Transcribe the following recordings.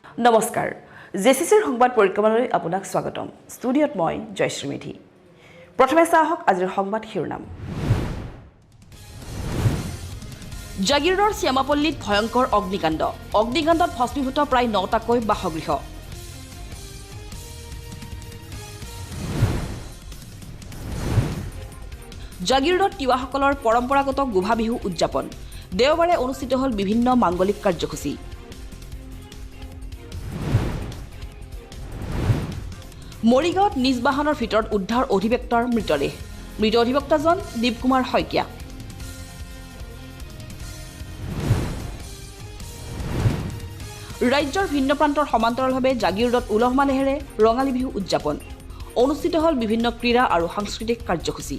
নমস্কাৰ জেচিচিৰ সংবাদ পৰিক্ৰমালৈ আপোনাক স্বাগতম ষ্টুডিঅত মই জয়শ্ৰী মেধি প্ৰথমে চাওক আজিৰ সংবাদ শিৰোনাম জাগিৰোডৰ শ্যামাপল্লীত ভয়ংকৰ অগ্নিকাণ্ডত ভস্মীভূত প্ৰায় ৯টাকৈ বাসগৃহ জাগিৰোডত তিৱাসকলৰ পৰম্পৰাগত গোভা বিহু উদযাপন দেওবাৰে অনুষ্ঠিত হ'ল বিভিন্ন মাংগলিক কাৰ্যসূচী মৰিগাঁৱত নিজ বাহনৰ ভিতৰত উদ্ধাৰ অধিবক্তাৰ মৃতদেহ মৃত অধিবক্তাজন দীপকুমাৰ শইকীয়া ৰাজ্যৰ ভিন্ন প্ৰান্তৰ সমান্তৰালভাৱে জাগিৰোডত উলহ মালহেৰে ৰঙালী বিহু উদযাপন অনুষ্ঠিত হ'ল বিভিন্ন ক্ৰীড়া আৰু সাংস্কৃতিক কাৰ্যসূচী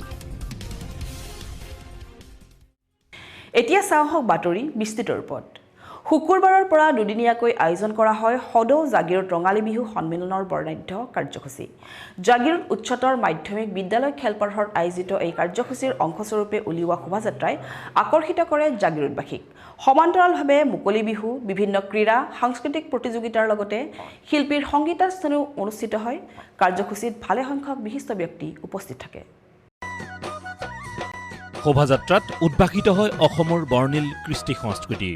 এতিয়া চাওক বাতৰি বিস্তৃত ৰূপত শুকুৰবাৰৰ পৰা দুদিনীয়াকৈ আয়োজন কৰা হয় সদৌ জাগিৰোড ৰঙালী বিহু সন্মিলনৰ বৰ্ণাঢ্য কাৰ্যসূচী জাগিৰোড উচ্চতৰ মাধ্যমিক বিদ্যালয় খেলপথাৰত আয়োজিত এই কাৰ্যসূচীৰ অংশস্বৰূপে উলিওৱা শোভাযাত্ৰাই আকৰ্ষিত কৰে জাগিৰোডবাসীক সমান্তৰালভাৱে মুকলি বিহু বিভিন্ন ক্ৰীড়া সাংস্কৃতিক প্ৰতিযোগিতাৰ লগতে শিল্পীৰ সংগীতানুষ্ঠানো অনুষ্ঠিত হয় কাৰ্যসূচীত ভালে সংখ্যক বিশিষ্ট ব্যক্তি উপস্থিত থাকে শোভাযাত্ৰাত উদ্ভাসিত হয় অসমৰ বৰ্ণিল কৃষ্টি সংস্কৃতি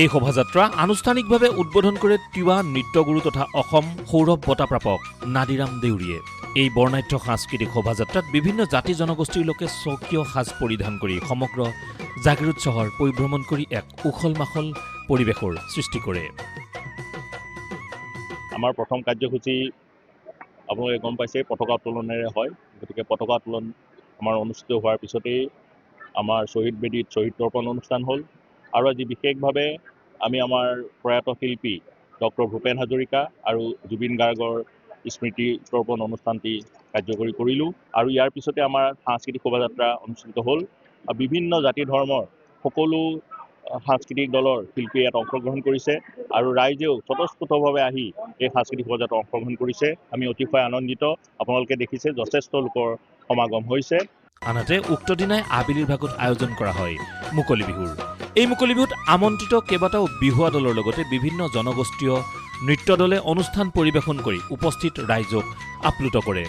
এই শোভাযাত্ৰা আনুষ্ঠানিকভাৱে উদ্বোধন কৰে তিৱা নৃত্যগুৰু তথা অসম সৌৰভ বঁটা প্ৰাপক নাদিৰাম দেউৰীয়ে এই বৰ্ণাঢ্য সাংস্কৃতিক শোভাযাত্ৰাত বিভিন্ন জাতি জনগোষ্ঠীৰ লোকে স্বকীয় সাজ পৰিধান কৰি সমগ্ৰ জাগিৰোড চহৰ পৰিভ্ৰমণ কৰি এক উখল মাখল পৰিৱেশৰ সৃষ্টি কৰে আমাৰ প্ৰথম কাৰ্যসূচী আপোনালোকে গম পাইছে পতাকা উত্তোলনেৰে হয় গতিকে পতাকা উত্তোলন আমাৰ অনুষ্ঠিত হোৱাৰ পিছতেই আমাৰ শ্বহীদ বেদীত শ্বহীদ তৰ্পণ অনুষ্ঠান হ'ল আৰু আজি বিশেষভাৱে আমি আমাৰ প্ৰয়াত শিল্পী ডক্টৰ ভূপেন হাজৰিকা আৰু জুবিন গাৰ্গৰ স্মৃতি তৰ্পণ অনুষ্ঠানটি কাৰ্যকৰী কৰিলোঁ আৰু ইয়াৰ পিছতে আমাৰ সাংস্কৃতিক শোভাযাত্ৰা অনুষ্ঠিত হ'ল বিভিন্ন জাতি ধৰ্মৰ সকলো সাংস্কৃতিক দলৰ শিল্পীয়ে ইয়াত অংশগ্ৰহণ কৰিছে আৰু ৰাইজেও স্বতঃস্ফূৰ্তভাৱে আহি এই সাংস্কৃতিক শোভাযাত্ৰাত অংশগ্ৰহণ কৰিছে আমি অতিশয় আনন্দিত আপোনালোকে দেখিছে যথেষ্ট লোকৰ সমাগম হৈছে আনহাতে উক্ত দিনাই আবেলিৰ ভাগত আয়োজন কৰা হয় মুকলি বিহুৰ এই মুকলি বিহুত আমন্ত্ৰিত কেইবাটাও বিহুৱা দলৰ লগতে বিভিন্ন জনগোষ্ঠীয় নৃত্য দলে অনুষ্ঠান পৰিৱেশন কৰি উপস্থিত ৰাইজক আপ্লুত কৰে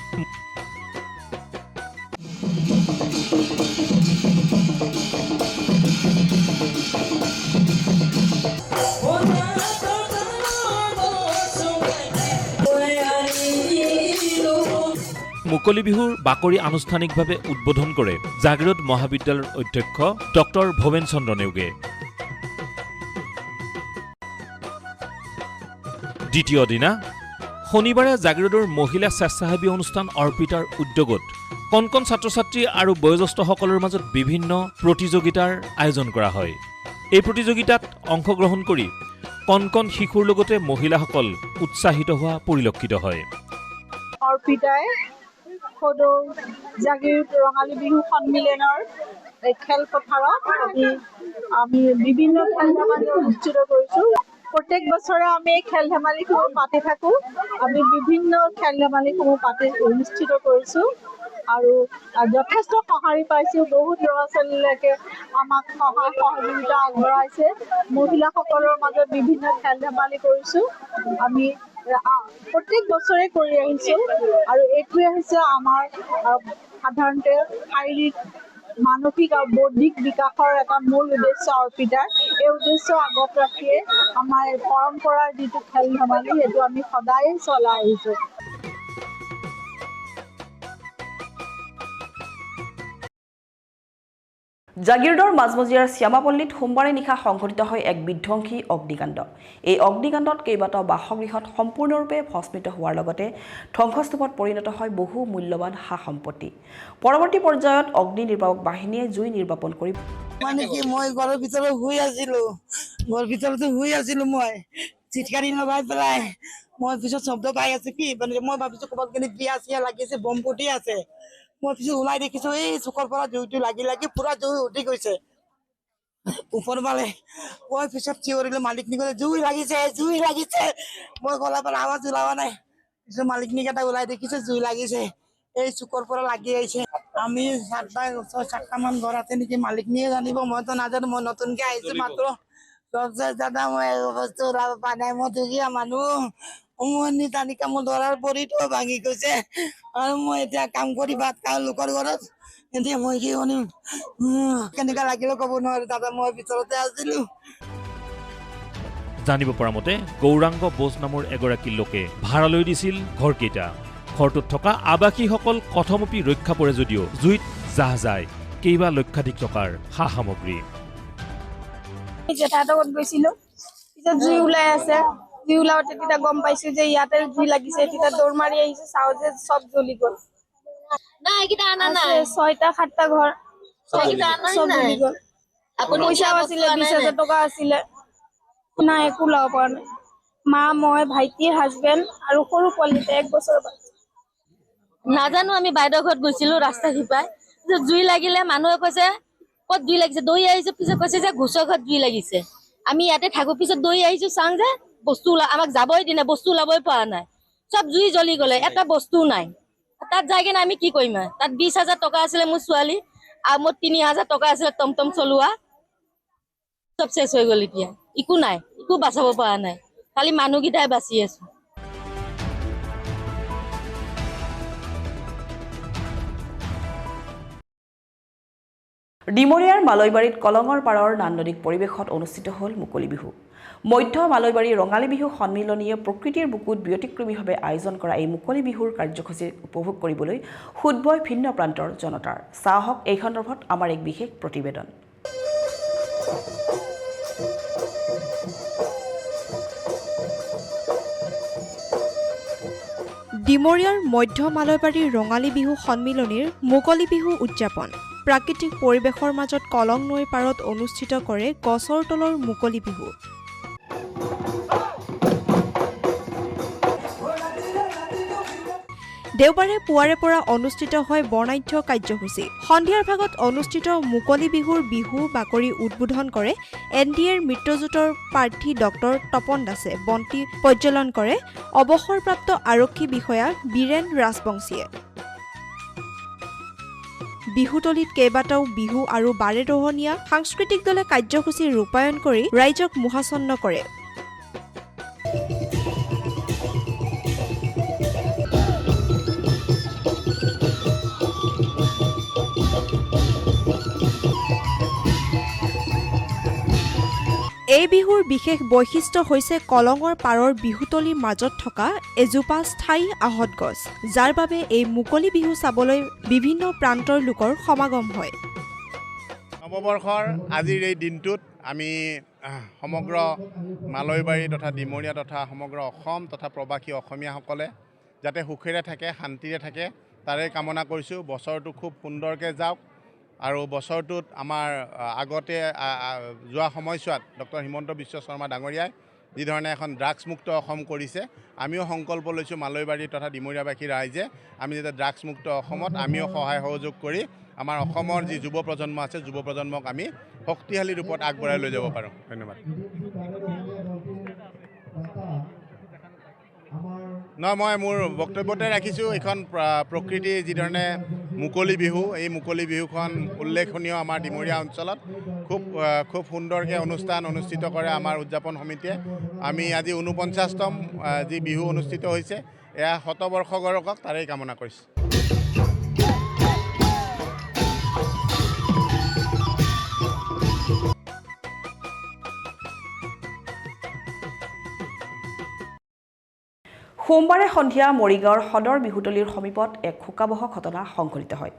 মুকলি বিহুৰ বাকৰি আনুষ্ঠানিকভাৱে উদ্বোধন কৰে জাগিৰোড মহাবিদ্যালয়ৰ অধ্যক্ষ ডক্টৰ ভৱেন চন্দ্ৰ নেওগে দ্বিতীয় দিনা শনিবাৰে জাগিৰোডৰ মহিলা স্বেচ্ছাসেৱী অনুষ্ঠান অৰ্পিতাৰ উদ্যোগত কণ কণ ছাত্ৰ ছাত্ৰী আৰু বয়োজ্যেষ্ঠসকলৰ মাজত বিভিন্ন প্ৰতিযোগিতাৰ আয়োজন কৰা হয় এই প্ৰতিযোগিতাত অংশগ্ৰহণ কৰি কণ কণ শিশুৰ লগতে মহিলাসকল উৎসাহিত হোৱা পৰিলক্ষিত হয় অৰ্পিতাই সদৌ জাগিৰোড ৰঙালী বিহু সন্মিলনৰ খেলপথাৰত আমি বিভিন্ন খেল ধেমালি অনুষ্ঠিত কৰিছোঁ প্ৰত্যেক বছৰে আমি খেল ধেমালিসমূহ পাতি থাকোঁ আমি বিভিন্ন খেল ধেমালিসমূহ অনুষ্ঠিত কৰিছোঁ আৰু যথেষ্ট সঁহাৰি পাইছোঁ বহুত ল'ৰা ছোৱালীলৈকে আমাক সহায় সহযোগিতা আগবঢ়াইছে মহিলাসকলৰ মাজত বিভিন্ন খেল ধেমালি কৰিছোঁ আমি প্ৰত্যেক বছৰে কৰি আহিছোঁ আৰু এইটোৱে হৈছে আমাৰ সাধাৰণতে শাৰীৰিক মানসিক আৰু বৌদ্ধিক বিকাশৰ এটা মূল উদ্দেশ্য অৰ্পিতাৰ এই উদ্দেশ্য আগত ৰাখিয়ে আমাৰ পৰম্পৰাৰ যিটো খেল ধেমালি সেইটো আমি সদায় চলাই আহিছোঁ জাগিৰোডৰ মাজমজিয়াৰ শ্যামাপল্লীত সোমবাৰে নিশা সংঘটিত হয় এক বিধ্বংসী অগ্নিকাণ্ড এই অগ্নিকাণ্ডত কেইবাটাও বাসগৃহত সম্পূৰ্ণৰূপে ভস্মিত হোৱাৰ লগতে ধ্বংসস্তূপত পৰিণত হয় বহু মূল্যৱান সা সম্পত্তি পৰৱৰ্তী পৰ্যায়ত অগ্নি নিৰ্বাপক বাহিনীয়ে জুই নিৰ্বাপন কৰি মানে কি মই ঘৰৰ ভিতৰত শুই আছিলো মই চিৎকাৰি লগাই পেলাই মই পিছত শব্দ পাই আছো কি মানে মই ভাবিছো ক'ৰবাত কেনে বিয়া চিয়া লাগিছে বম ফুটি আছে মই পিছত ওলাই দেখিছো এই চুকৰ পৰা জুইটো লাগি পুৰা জুই উঠি গৈছে ওপৰ ফালে মই পিছত চিঞৰিলো মালিকনি ক'লে জুই লাগিছে মই গলা পৰা আৱাজ ওলোৱা নাই পিছত মালিকনি কেইটা ওলাই দেখিছো জুই লাগিছে এই চুকৰ পৰা লাগি আহিছে আমি 7টা মান ঘৰ আছে নেকি মালিকনিয়ে জানিব মইতো নাজানো মই নতুনকে আহিছো মাত্ৰ তাৰপিছত দাদা মই একো বস্তু ওলাব পৰা নাই, মই দুখীয়া মানুহ, উমনি টানিকা মোৰ ল'ৰাৰ ভৰিটো ভাঙি গৈছে আৰু মই এতিয়া কাম কৰি ভাত খাওঁ লোকৰ ঘৰত। এতিয়া মই কি কৰিম, কেনেকুৱা লাগিলে ক'ব নোৱাৰো দাদা, মই ভিতৰতে আছিলো। জানিব পৰা মতে গৌৰাংগ বোজ নামৰ এগৰাকী লোকে ভাড়ালৈ দিছিল ঘৰকেইটা। ঘৰটোত থকা আৱাসীসকল কথমপি ৰক্ষা পৰে যদিও জুইত জাহ যায় কেইবা লক্ষাধিক টকাৰ সা সামগ্ৰী। জেঠাহঁতৰ ঘৰত গৈছিলো, পিছত জুই ওলাই আছে, জুই ওলাওতে তেতিয়া গম পাইছো যে ইয়াতে জুই লাগিছে। তেতিয়া দৌৰ মাৰি আহিছো, চাওঁ যে চব জ্বলি গ'ল। আছে 6টা-7টা ঘৰ, চব জ্বলি গ'ল। পইচাও আছিলে 20,000 টকা আছিলে, নাই একো ল'ব পৰা নাই। মা, মই, ভাইটিৰ হাজবেণ্ড আৰু সৰু পোৱালিতে 1 বছৰ বাচ্চা। নাজানো, আমি বাইদেউৰ ঘৰত গৈছিলো ৰাস্তা সিপাই, জুই লাগিলে মানুহে কৈছে ক'ত জুই লাগিছে, দৌৰি আহিছো, পিছত কৈছে যে ঘোষৰ ঘৰত জুই লাগিছে। আমি ইয়াতে থাকো, পিছত দৌৰি আহিছো, চাওঁ যে বস্তু আমাক যাবই দিনে, বস্তু ওলাবই পৰা নাই, চব জুই জ্বলি গ'লে, এটা বস্তু নাই। তাত যাই কিনে আমি কি কৰিম? তাত 20,000 টকা আছিলে মোৰ ছোৱালী, আৰু মোৰ 3,000 টকা আছিলে টমটম চলোৱা, চব শেষ হৈ গ'ল। এতিয়া একো নাই, একো বাচাব পৰা নাই, খালি মানুহকেইটাই বাচি আছো। ডিমৰীয়াৰ মালৈবাৰীত কলঙৰ পাৰৰ নান্দনিক পৰিৱেশত অনুষ্ঠিত হ'ল মুকলি বিহু। মধ্য মালৈবাৰী ৰঙালী বিহু সন্মিলনীয়ে প্ৰকৃতিৰ বুকুত ব্যতিক্ৰমীভাৱে আয়োজন কৰা এই মুকলি বিহুৰ কাৰ্যসূচী উপভোগ কৰিবলৈ সুদবয় ভিন্ন প্ৰান্তৰ জনতাৰ। চাহক এই সন্দৰ্ভত আমাৰ এক বিশেষ প্ৰতিবেদন। ডিমৰীয়াৰ মধ্য মালৈবাৰীৰ ৰঙালী বিহু সন্মিলনীৰ মুকলি বিহু উদযাপন। প্ৰাকৃতিক পৰিৱেশৰ মাজত কলং নৈৰ পাৰত অনুষ্ঠিত কৰে গছৰ তলৰ মুকলি বিহু। দেওবাৰে পুৱাৰে পৰা অনুষ্ঠিত হয় বৰ্ণাঢ্য কাৰ্যসূচী। সন্ধিয়াৰ ভাগত অনুষ্ঠিত মুকলি বিহুৰ বিহু বাকৰি উদ্বোধন কৰে NDAৰ মিত্ৰজোঁটৰ প্ৰাৰ্থী ডক্টৰ তপন দাসে। বন্তি প্ৰজ্বলন কৰে অৱসৰপ্ৰাপ্ত আৰক্ষী বিষয়া বীৰেন ৰাজবংশীয়ে। বিহুতলীত কেইবাটাও বিহু আৰু বাৰেৰহণীয়া সাংস্কৃতিক দলে কাৰ্যসূচী ৰূপায়ণ কৰি ৰাইজক মোহাচন্ন কৰে। এই বিহুৰ বিশেষ বৈশিষ্ট্য হৈছে কলঙৰ পাৰৰ বিহুতলীৰ মাজত থকা এজোপা স্থায়ী আহঁত গছ, যাৰ বাবে এই মুকলি বিহু চাবলৈ বিভিন্ন প্ৰান্তৰ লোকৰ সমাগম হয়। নৱবৰ্ষৰ আজিৰ এই দিনটোত আমি সমগ্ৰ মালৈবাৰী তথা ডিমৰীয়া তথা সমগ্ৰ অসম তথা প্ৰবাসী অসমীয়াসকলে যাতে সুখেৰে থাকে, শান্তিৰে থাকে, তাৰে কামনা কৰিছোঁ। বছৰটো খুব সুন্দৰকৈ যাওক আৰু বছৰটোত আমাৰ আগতে যোৱা সময়ছোৱাত ডক্টৰ হিমন্ত বিশ্ব শৰ্মা ডাঙৰীয়াই যিধৰণে এখন ড্ৰাগছমুক্ত অসম কৰিছে, আমিও সংকল্প লৈছোঁ মালৈবাৰী তথা ডিমৰীয়াবাসী ৰাইজে আমি যাতে ড্ৰাগছমুক্ত অসমত আমিও সহায় সহযোগ কৰি আমাৰ অসমৰ যি যুৱ প্ৰজন্ম আছে, যুৱ প্ৰজন্মক আমি শক্তিশালী ৰূপত আগবঢ়াই লৈ যাব পাৰোঁ। ধন্যবাদ। নহয়, মই মোৰ বক্তব্যতে ৰাখিছোঁ এইখন প্ৰকৃতিৰ যিধৰণে মুকলি বিহু, এই মুকলি বিহুখন উল্লেখনীয় আমাৰ ডিমৰীয়া অঞ্চলত খুব সুন্দৰকৈ অনুষ্ঠিত কৰে আমাৰ উদযাপন সমিতিয়ে। আমি আজি 49তম যি বিহু অনুষ্ঠিত হৈছে, এয়া শতবৰ্ষ গৰকক, তাৰেই কামনা কৰিছোঁ। সোমবাৰে সন্ধিয়া মৰিগাঁৱৰ সদৰ বিহুতলীৰ সমীপত এক শোকাবহ ঘটনা সংঘটিত হয়।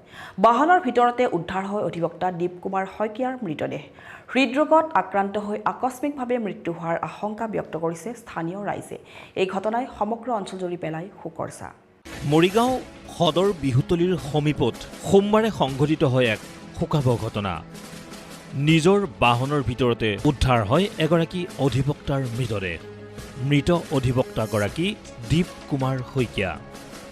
বাহনৰ ভিতৰতে উদ্ধাৰ হয় অধিবক্তা দীপ কুমাৰ শইকীয়াৰ মৃতদেহ। হৃদৰোগত আক্ৰান্ত হৈ আকস্মিকভাৱে মৃত্যু হোৱাৰ আশংকা ব্যক্ত কৰিছে স্থানীয় ৰাইজে। এই ঘটনাই সমগ্ৰ অঞ্চলজুৰি পেলাই শোকৰ ছাঁ। মৰিগাঁও সদৰ বিহুতলীৰ সমীপত সোমবাৰে সংঘটিত হয় এক শোকাবহ ঘটনা। নিজৰ বাহনৰ ভিতৰতে উদ্ধাৰ হয় এগৰাকী অধিবক্তাৰ মৃতদেহ। মৃত অধিবক্তাগৰাকী দীপ কুমাৰ শইকীয়া।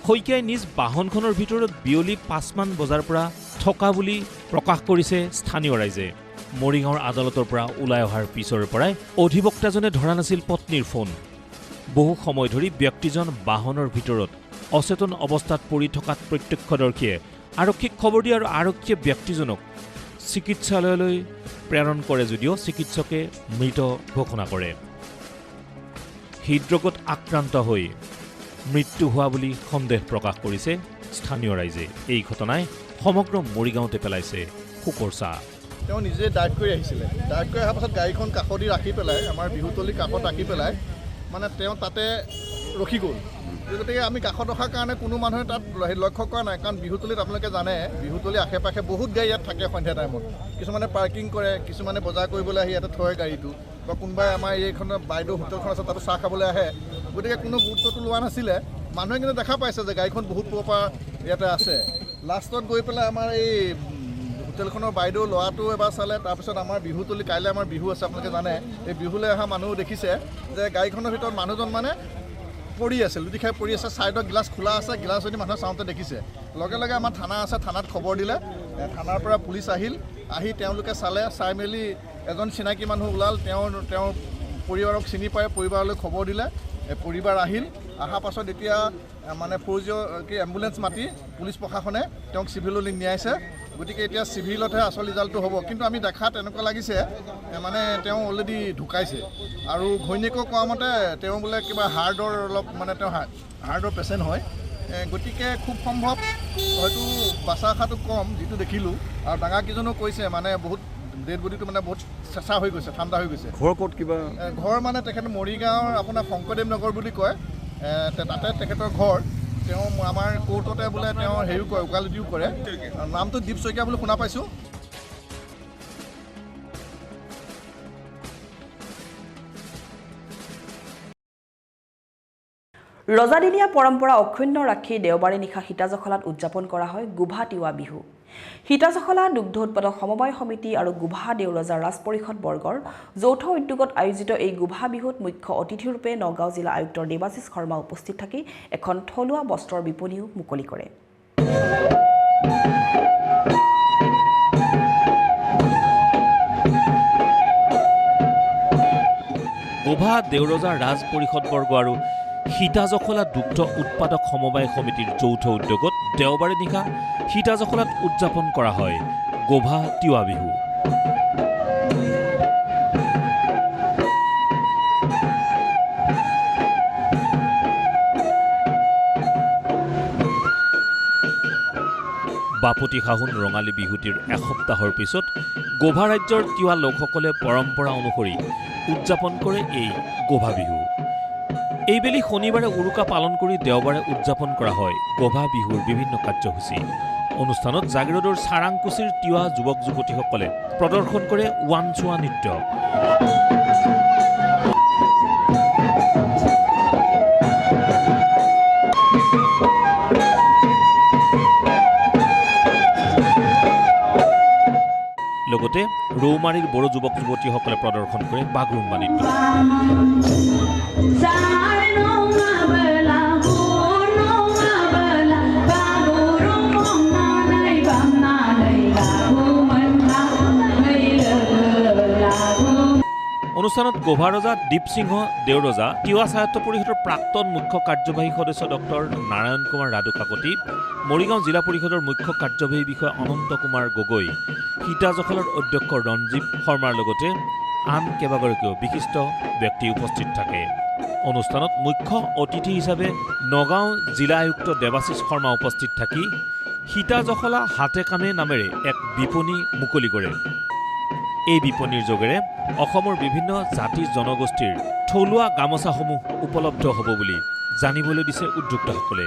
শইকীয়াই নিজ বাহনখনৰ ভিতৰত বিয়লি 5মান বজাৰ পৰা থকা বুলি প্ৰকাশ কৰিছে স্থানীয় ৰাইজে। মৰিগাঁৱৰ আদালতৰ পৰা ওলাই অহাৰ পিছৰ পৰাই অধিবক্তাজনে ধৰা নাছিল পত্নীৰ ফোন। বহু সময় ধৰি ব্যক্তিজন বাহনৰ ভিতৰত অচেতন অৱস্থাত পৰি থকাত প্ৰত্যক্ষদৰ্শীয়ে আৰক্ষীক খবৰ দিয়ে আৰু আৰক্ষীয়ে ব্যক্তিজনক চিকিৎসালয়লৈ প্ৰেৰণ কৰে যদিও চিকিৎসকে মৃত ঘোষণা কৰে। হৃদৰোগত আক্ৰান্ত হৈ মৃত্যু হোৱা বুলি সন্দেহ প্ৰকাশ কৰিছে স্থানীয় ৰাইজে। এই ঘটনাই সমগ্ৰ মৰিগাঁওতে পেলাইছে শোকৰ ছাঁ। তেওঁ নিজে ডাইভ কৰি আহিছিলে। ডাইভ কৰি অহাৰ পাছত গাড়ীখন কাষতে ৰাখি পেলাই, আমাৰ বিহুতলীৰ কাষত ৰাখি পেলাই মানে তেওঁ তাতে ৰখি গ'ল। গতিকে আমি কাষত ৰখাৰ কাৰণে কোনো মানুহে তাত লক্ষ্য কৰা নাই, কাৰণ বিহুতলীত আপোনালোকে জানে বিহুতলীৰ আশে পাশে বহুত গাড়ী ইয়াত থাকে সন্ধিয়া টাইমত। কিছুমানে পাৰ্কিং কৰে, কিছুমানে বজাৰ কৰিবলৈ আহি ইয়াতে থয় গাড়ীটো, বা কোনোবাই আমাৰ এইখনৰ বাইদেউ হোটেলখন আছে তাতো চাহ খাবলৈ আহে। গতিকে কোনো গুৰুত্বটো লোৱা নাছিলে। মানুহে কিন্তু দেখা পাইছে যে গাড়ীখন বহুত পূৰ্বৰ পৰা ইয়াতে আছে। লাষ্টত গৈ পেলাই আমাৰ এই হোটেলখনৰ বাইদেউ ল'ৰাটো এবাৰ চালে, তাৰপিছত আমাৰ বিহুতলী, কাইলৈ আমাৰ বিহু আছে আপোনালোকে জানে, এই বিহুলৈ অহা মানুহ দেখিছে যে গাড়ীখনৰ ভিতৰত মানুহজন মানে পৰি আছে, লুটি খাই পৰি আছে, ছাইডৰ গিলাচ খোলা আছে, গিলাচ যদি মানুহে চাওঁতে দেখিছে। লগে লগে আমাৰ থানা আছে, থানাত খবৰ দিলে, থানাৰ পৰা পুলিচ আহি তেওঁলোকে চালে, চাই মেলি এজন চিনাকি মানুহ ওলাল, তেওঁৰ পৰিবাৰক চিনি পায়, পৰিবাৰলৈ খবৰ দিলে, পৰিবাৰ আহিল। অহাৰ পাছত এতিয়া মানে ফৌজীয় এম্বুলেঞ্চ মাতি পুলিচ প্ৰশাসনে তেওঁক চিভিললৈ নিয়াইছে। গতিকে এতিয়া চিভিলতহে আচল ৰিজাল্টটো হ'ব। কিন্তু আমি দেখাত এনেকুৱা লাগিছে মানে তেওঁ অলৰেডি ঢুকাইছে। আৰু ঘৈণীয়েকক কোৱা মতে তেওঁ বোলে কিবা হাৰ্টৰ অলপ মানে তেওঁ হাৰ্টৰ পেচেণ্ট হয়। গতিকে খুব সম্ভৱ হয়তো বাচা আশাটো কম যিটো দেখিলোঁ। আৰু ডাঙৰকেইজনেও কৈছে মানে বহুত ডেড বডিটো মানে বহুত চেঁচা হৈ গৈছে, ঠাণ্ডা হৈ গৈছে। ঘৰ ক'ত কিবা? ঘৰ মানে তেখেত মৰিগাঁৱৰ আপোনাৰ শংকৰদেৱ নগৰ বুলি কয়, তাতে তেখেতৰ ঘৰ। তেওঁ আমাৰ কোৰ্টতে বোলে তেওঁ হেৰিও কৰে, ওকালতিও কৰে। নামটো দীপ শইকীয়া বুলি শুনা পাইছোঁ। ৰজাদিনীয়া পৰম্পৰা অক্ষুণ্ণ ৰাখি দেওবাৰে নিশা সীতাজখলাত উদযাপন কৰা হয় গোভা তিৱা বিহু। সীতাজখলা দুগ্ধ উৎপাদক সমবায় সমিতি আৰু গোভা দেওৰজা ৰাজ পৰিষদ বৰ্গৰ যৌথ উদ্যোগত আয়োজিত এই গোভা বিহুত মুখ্য অতিথিৰূপে নগাঁও জিলা আয়ুক্ত দেৱাশিষ শৰ্মা উপস্থিত থাকি এখন থলুৱা বস্ত্ৰৰ বিপণীও মুকলি কৰে। গোভা দেওৰজা ৰাজ পৰিষদ বৰ্গ আৰু সীতাজখলা দুগ্ধ উৎপাদক সমবায় সমিতিৰ যৌথ উদ্যোগত দেওবাৰে নিশা সীতাজখলাত উদযাপন কৰা হয় গোভা তিৱা বিহু। বাপতি সাহোন ৰঙালী বিহুটিৰ এসপ্তাহৰ পিছত গোভা ৰাজ্যৰ তিৱা লোকসকলে পৰম্পৰা অনুসৰি উদযাপন কৰে এই গোভা বিহু। এইবেলি শনিবাৰে উৰুকা পালন কৰি দেওবাৰে উদযাপন কৰা হয় গোভা বিহুৰ বিভিন্ন কাৰ্যসূচী। অনুষ্ঠানত জাগিৰোডৰ চাৰাংকুচিৰ তিৱা যুৱক যুৱতীসকলে প্ৰদৰ্শন কৰে ওৱানচোৱা নৃত্য। লগতে ৰৌমাৰীৰ বড়ো যুৱক যুৱতীসকলে প্ৰদৰ্শন কৰে বাগৰুম্বা নৃত্য। অনুষ্ঠানত গোভা ৰজা দীপসিংহ দেওৰজা, তিৱা স্বায়ত্ব পৰিষদৰ প্ৰাক্তন মুখ্য কাৰ্যবাহী সদস্য ডক্টৰ নাৰায়ণ কুমাৰ ৰাধু কাকতি, মৰিগাঁও জিলা পৰিষদৰ মুখ্য কাৰ্যবাহী বিষয়া অনন্ত কুমাৰ গগৈ, সীতাজখলাৰ অধ্যক্ষ ৰঞ্জীৱ শৰ্মাৰ লগতে আন কেইবাগৰাকীও বিশিষ্ট ব্যক্তি উপস্থিত থাকে। অনুষ্ঠানত মুখ্য অতিথি হিচাপে নগাঁও জিলা আয়ুক্ত দেৱাশিষ শৰ্মা উপস্থিত থাকি সীতাজখলা হাতে কামে নামেৰে এক বিপণী মুকলি কৰে। এই বিপণীৰ যোগেৰে অসমৰ বিভিন্ন জাতি জনগোষ্ঠীৰ থলুৱা গামোচাসমূহ উপলব্ধ হ'ব বুলি জানিবলৈ দিছে উদ্যোক্তাসকলে।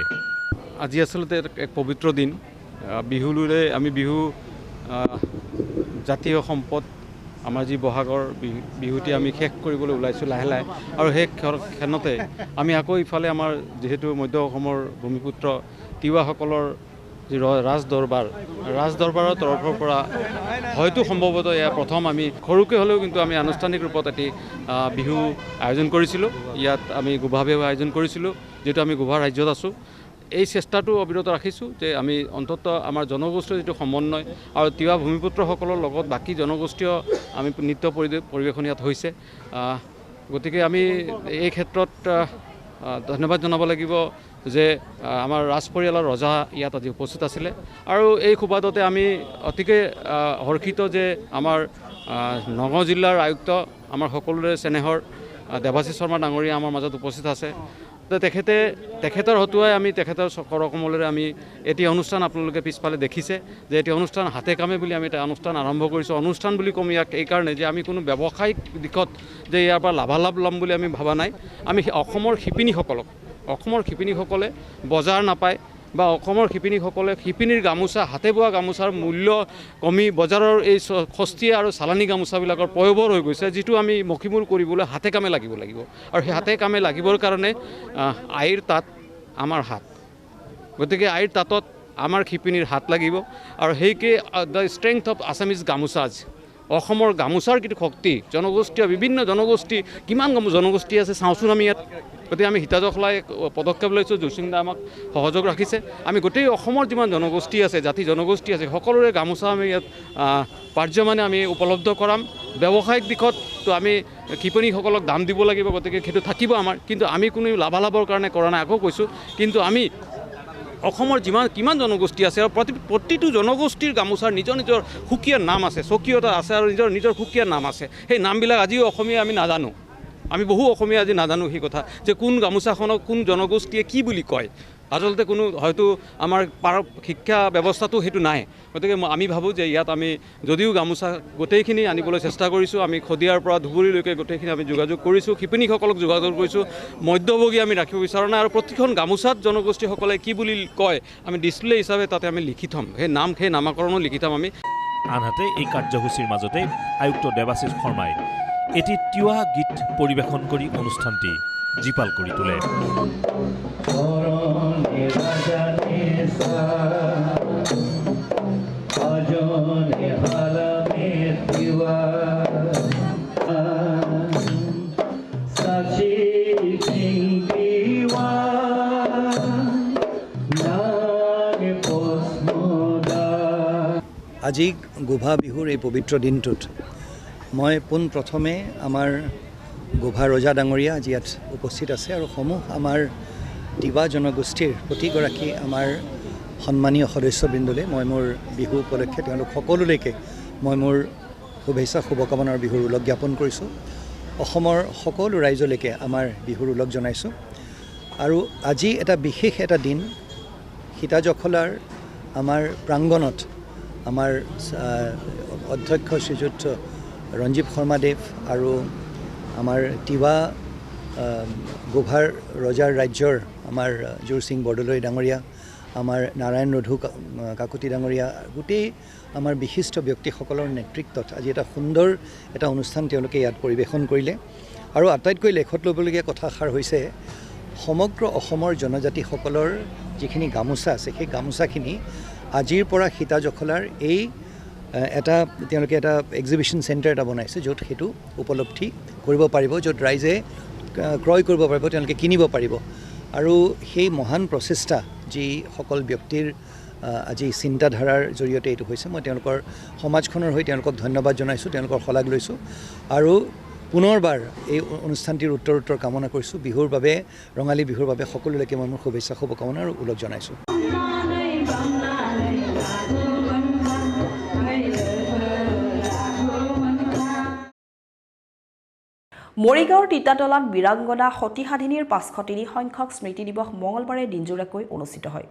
আজি আচলতে এক পবিত্ৰ দিন। বিহুলৈ আমি বিহু জাতীয় সম্পদ, আমাৰ যি বহাগৰ বিহুটি আমি শেষ কৰিবলৈ ওলাইছোঁ লাহে লাহে। আৰু সেই ক্ষণতে আমি আকৌ ইফালে আমাৰ যিহেতু মধ্য অসমৰ ভূমিপুত্ৰ তিৱাসকলৰ যি ৰাজদৰবাৰৰ তৰফৰ পৰা হয়তো সম্ভৱতঃ এয়া প্ৰথম আমি সৰুকৈ হ'লেও কিন্তু আমি আনুষ্ঠানিক ৰূপত এটি বিহু আয়োজন কৰিছিলোঁ। ইয়াত আমি গোভা বিহু আয়োজন কৰিছিলোঁ। যিহেতু আমি গোভা ৰাজ্যত আছোঁ, এই চেষ্টাটো অবিৰত ৰাখিছোঁ যে আমি অন্ততঃ আমাৰ জনগোষ্ঠীৰ যিটো সমন্বয় আৰু তিৱা ভূমিপুত্ৰসকলৰ লগত বাকী জনগোষ্ঠীয় আমি নৃত্য পৰিৱেশন ইয়াত হৈছে। গতিকে আমি এই ক্ষেত্ৰত ধন্যবাদ জনাব লাগিব যে আমাৰ ৰাজ পৰিয়ালৰ ৰজা ইয়াত আজি উপস্থিত আছিলে। আৰু এই সুবাদতে আমি অতিকে হৰ্ষিত যে আমাৰ নগাঁও জিলাৰ আয়ুক্ত আমাৰ সকলোৰে চেনেহৰ দেৱাশীষ শৰ্মা ডাঙৰীয়া আমাৰ মাজত উপস্থিত আছে। তেখেতৰ হতুৱাই আমি তেখেতৰ কৰকমলেৰে আমি এটি অনুষ্ঠান আপোনালোকে পিছফালে দেখিছে যে এটি অনুষ্ঠান হাতে কামে বুলি আমি এটা অনুষ্ঠান আৰম্ভ কৰিছোঁ। অনুষ্ঠান বুলি ক'ম ইয়াক এইকাৰণে যে আমি কোনো ব্যৱসায়িক দিশত যে ইয়াৰ পৰা লাভালাভ ল'ম বুলি আমি ভবা নাই। আমি অসমৰ শিপিনীসকলে বজাৰ নাপায় বা অসমৰ শিপিনীসকলে শিপিনীৰ গামোচা হাতে বোৱা গামোচাৰ মূল্য কমি বজাৰৰ এই সস্তীয়া আৰু চালানী গামোচাবিলাকৰ পয়োভৰ হৈ গৈছে, যিটো আমি মষিমূৰ কৰিবলৈ হাতে কামে লাগিব আৰু সেই হাতে কামে লাগিবৰ কাৰণে আইৰ তাঁত আমাৰ হাত, গতিকে আইৰ তাঁতত আমাৰ শিপিনীৰ হাত লাগিব আৰু সেইকে দ্য ষ্ট্ৰেংথ অফ আছামিজ গামোচাজ অসমৰ গামোচাৰ কিন্তু শক্তি জনগোষ্ঠীয় বিভিন্ন জনগোষ্ঠী কিমান জনগোষ্ঠী আছে চাওঁচোন আমি ইয়াত। গতিকে আমি হিতাজখলাই পদক্ষেপ লৈছোঁ, জোৰসিং দা আমাক সহযোগ ৰাখিছে। আমি গোটেই অসমৰ যিমান জনগোষ্ঠী আছে জাতি জনগোষ্ঠী আছে সকলোৰে গামোচা আমি ইয়াত পাৰ্যমানে আমি উপলব্ধ কৰাম। ব্যৱসায়িক দিশততো আমি শিপিনীসকলক দাম দিব লাগিব, গতিকে সেইটো থাকিব আমাৰ, কিন্তু আমি কোনো লাভালাভৰ কাৰণে কৰা নাই আকৌ কৈছোঁ। কিন্তু আমি অসমৰ কিমান জনগোষ্ঠী আছে আৰু প্ৰতিটো জনগোষ্ঠীৰ গামোচাৰ নিজৰ নিজৰ সুকীয়া নাম আছে, স্বকীয়তা আছে আৰু নিজৰ সুকীয়া নাম আছে। সেই নামবিলাক আজিও অসমীয়া আমি নাজানো, আমি বহু অসমীয়া আজি নাজানো সেই কথা যে কোন গামোচাখনক কোন জনগোষ্ঠীয়ে কি বুলি কয়। আচলতে কোনো হয়তো আমাৰ শিক্ষা ব্যৱস্থাটো সেইটো নাই। গতিকে আমি ভাবোঁ যে ইয়াত আমি যদিও গামোচা গোটেইখিনি আনিবলৈ চেষ্টা কৰিছোঁ, আমি শদিয়াৰ পৰা ধুবুৰীলৈকে গোটেইখিনি আমি যোগাযোগ কৰিছোঁ, শিপিনীসকলক যোগাযোগ কৰিছোঁ, মধ্যভোগী আমি ৰাখিব বিচৰা নাই আৰু প্ৰতিখন গামোচাত জনগোষ্ঠীসকলে কি বুলি কয় আমি ডিছপ্লে হিচাপে তাতে আমি লিখি থ'ম, সেই নামাকৰণো লিখি থ'ম আমি। আনহাতে এই কাৰ্যসূচীৰ মাজতে আয়ুক্ত দেৱাশীষ শৰ্মাই এটি তিৱা গীত পৰিৱেশন কৰি অনুষ্ঠানটি জীপাল কৰি তোলে। আজি গোভা বিহুৰ এই পবিত্ৰ দিনটোত মই পোনপ্ৰথমে আমাৰ গোভা ৰজা ডাঙৰীয়া আজি ইয়াত উপস্থিত আছে আৰু সমূহ আমাৰ তিৱা জনগোষ্ঠীৰ প্ৰতিগৰাকী আমাৰ সন্মানীয় সদস্যবৃন্দলৈ মই মোৰ বিহু উপলক্ষে তেওঁলোক সকলোলৈকে মই মোৰ শুভেচ্ছা শুভকামনাৰ বিহুৰ ওলগ জ্ঞাপন কৰিছোঁ। অসমৰ সকলো ৰাইজলৈকে আমাৰ বিহুৰ ওলগ জনাইছোঁ। আৰু আজি এটা বিশেষ এটা দিন সীতাজখলাৰ আমাৰ প্ৰাংগণত আমাৰ অধ্যক্ষ শ্ৰীযুত ৰঞ্জীৱ শৰ্মাদেৱ আৰু আমাৰ তিৱা গোভাৰ ৰজাৰ ৰাজ্যৰ আমাৰ জোৰসিং বৰদলৈ ডাঙৰীয়া, আমাৰ নাৰায়ণ ৰধু কাকতি ডাঙৰীয়া, গোটেই আমাৰ বিশিষ্ট ব্যক্তিসকলৰ নেতৃত্বত আজি এটা সুন্দৰ এটা অনুষ্ঠান তেওঁলোকে ইয়াত পৰিৱেশন কৰিলে। আৰু আটাইতকৈ লেখত ল'বলগীয়া কথাষাৰ হৈছে সমগ্ৰ অসমৰ জনজাতিসকলৰ যিখিনি গামোচা আছে সেই গামোচাখিনি আজিৰ পৰা সীতাজখলাৰ এই তেওঁলোকে এটা এক্সিবিশ্যন চেণ্টাৰ এটা বনাইছে, য'ত সেইটো উপলব্ধি কৰিব পাৰিব, য'ত ৰাইজে ক্ৰয় কৰিব পাৰিব, তেওঁলোকে কিনিব পাৰিব। আৰু সেই মহান প্ৰচেষ্টা যিসকল ব্যক্তিৰ আজি চিন্তাধাৰাৰ জৰিয়তে এইটো হৈছে, মই তেওঁলোকৰ সমাজখনৰ হৈ তেওঁলোকক ধন্যবাদ জনাইছোঁ, তেওঁলোকৰ শলাগ লৈছোঁ আৰু পুনৰবাৰ এই অনুষ্ঠানটিৰ উত্তৰ কামনা কৰিছোঁ। বিহুৰ বাবে ৰঙালী বিহুৰ বাবে সকলোলৈকে মই মোৰ শুভেচ্ছা শুভকামনা আৰু ওলগ জনাইছোঁ। মৰিগাঁৱৰ তিতাতলাত বীৰাংগনা সতীসাধিনীৰ 503 সংখ্যক স্মৃতি দিৱস মঙলবাৰে দিনজোৰাকৈ অনুষ্ঠিত হয়।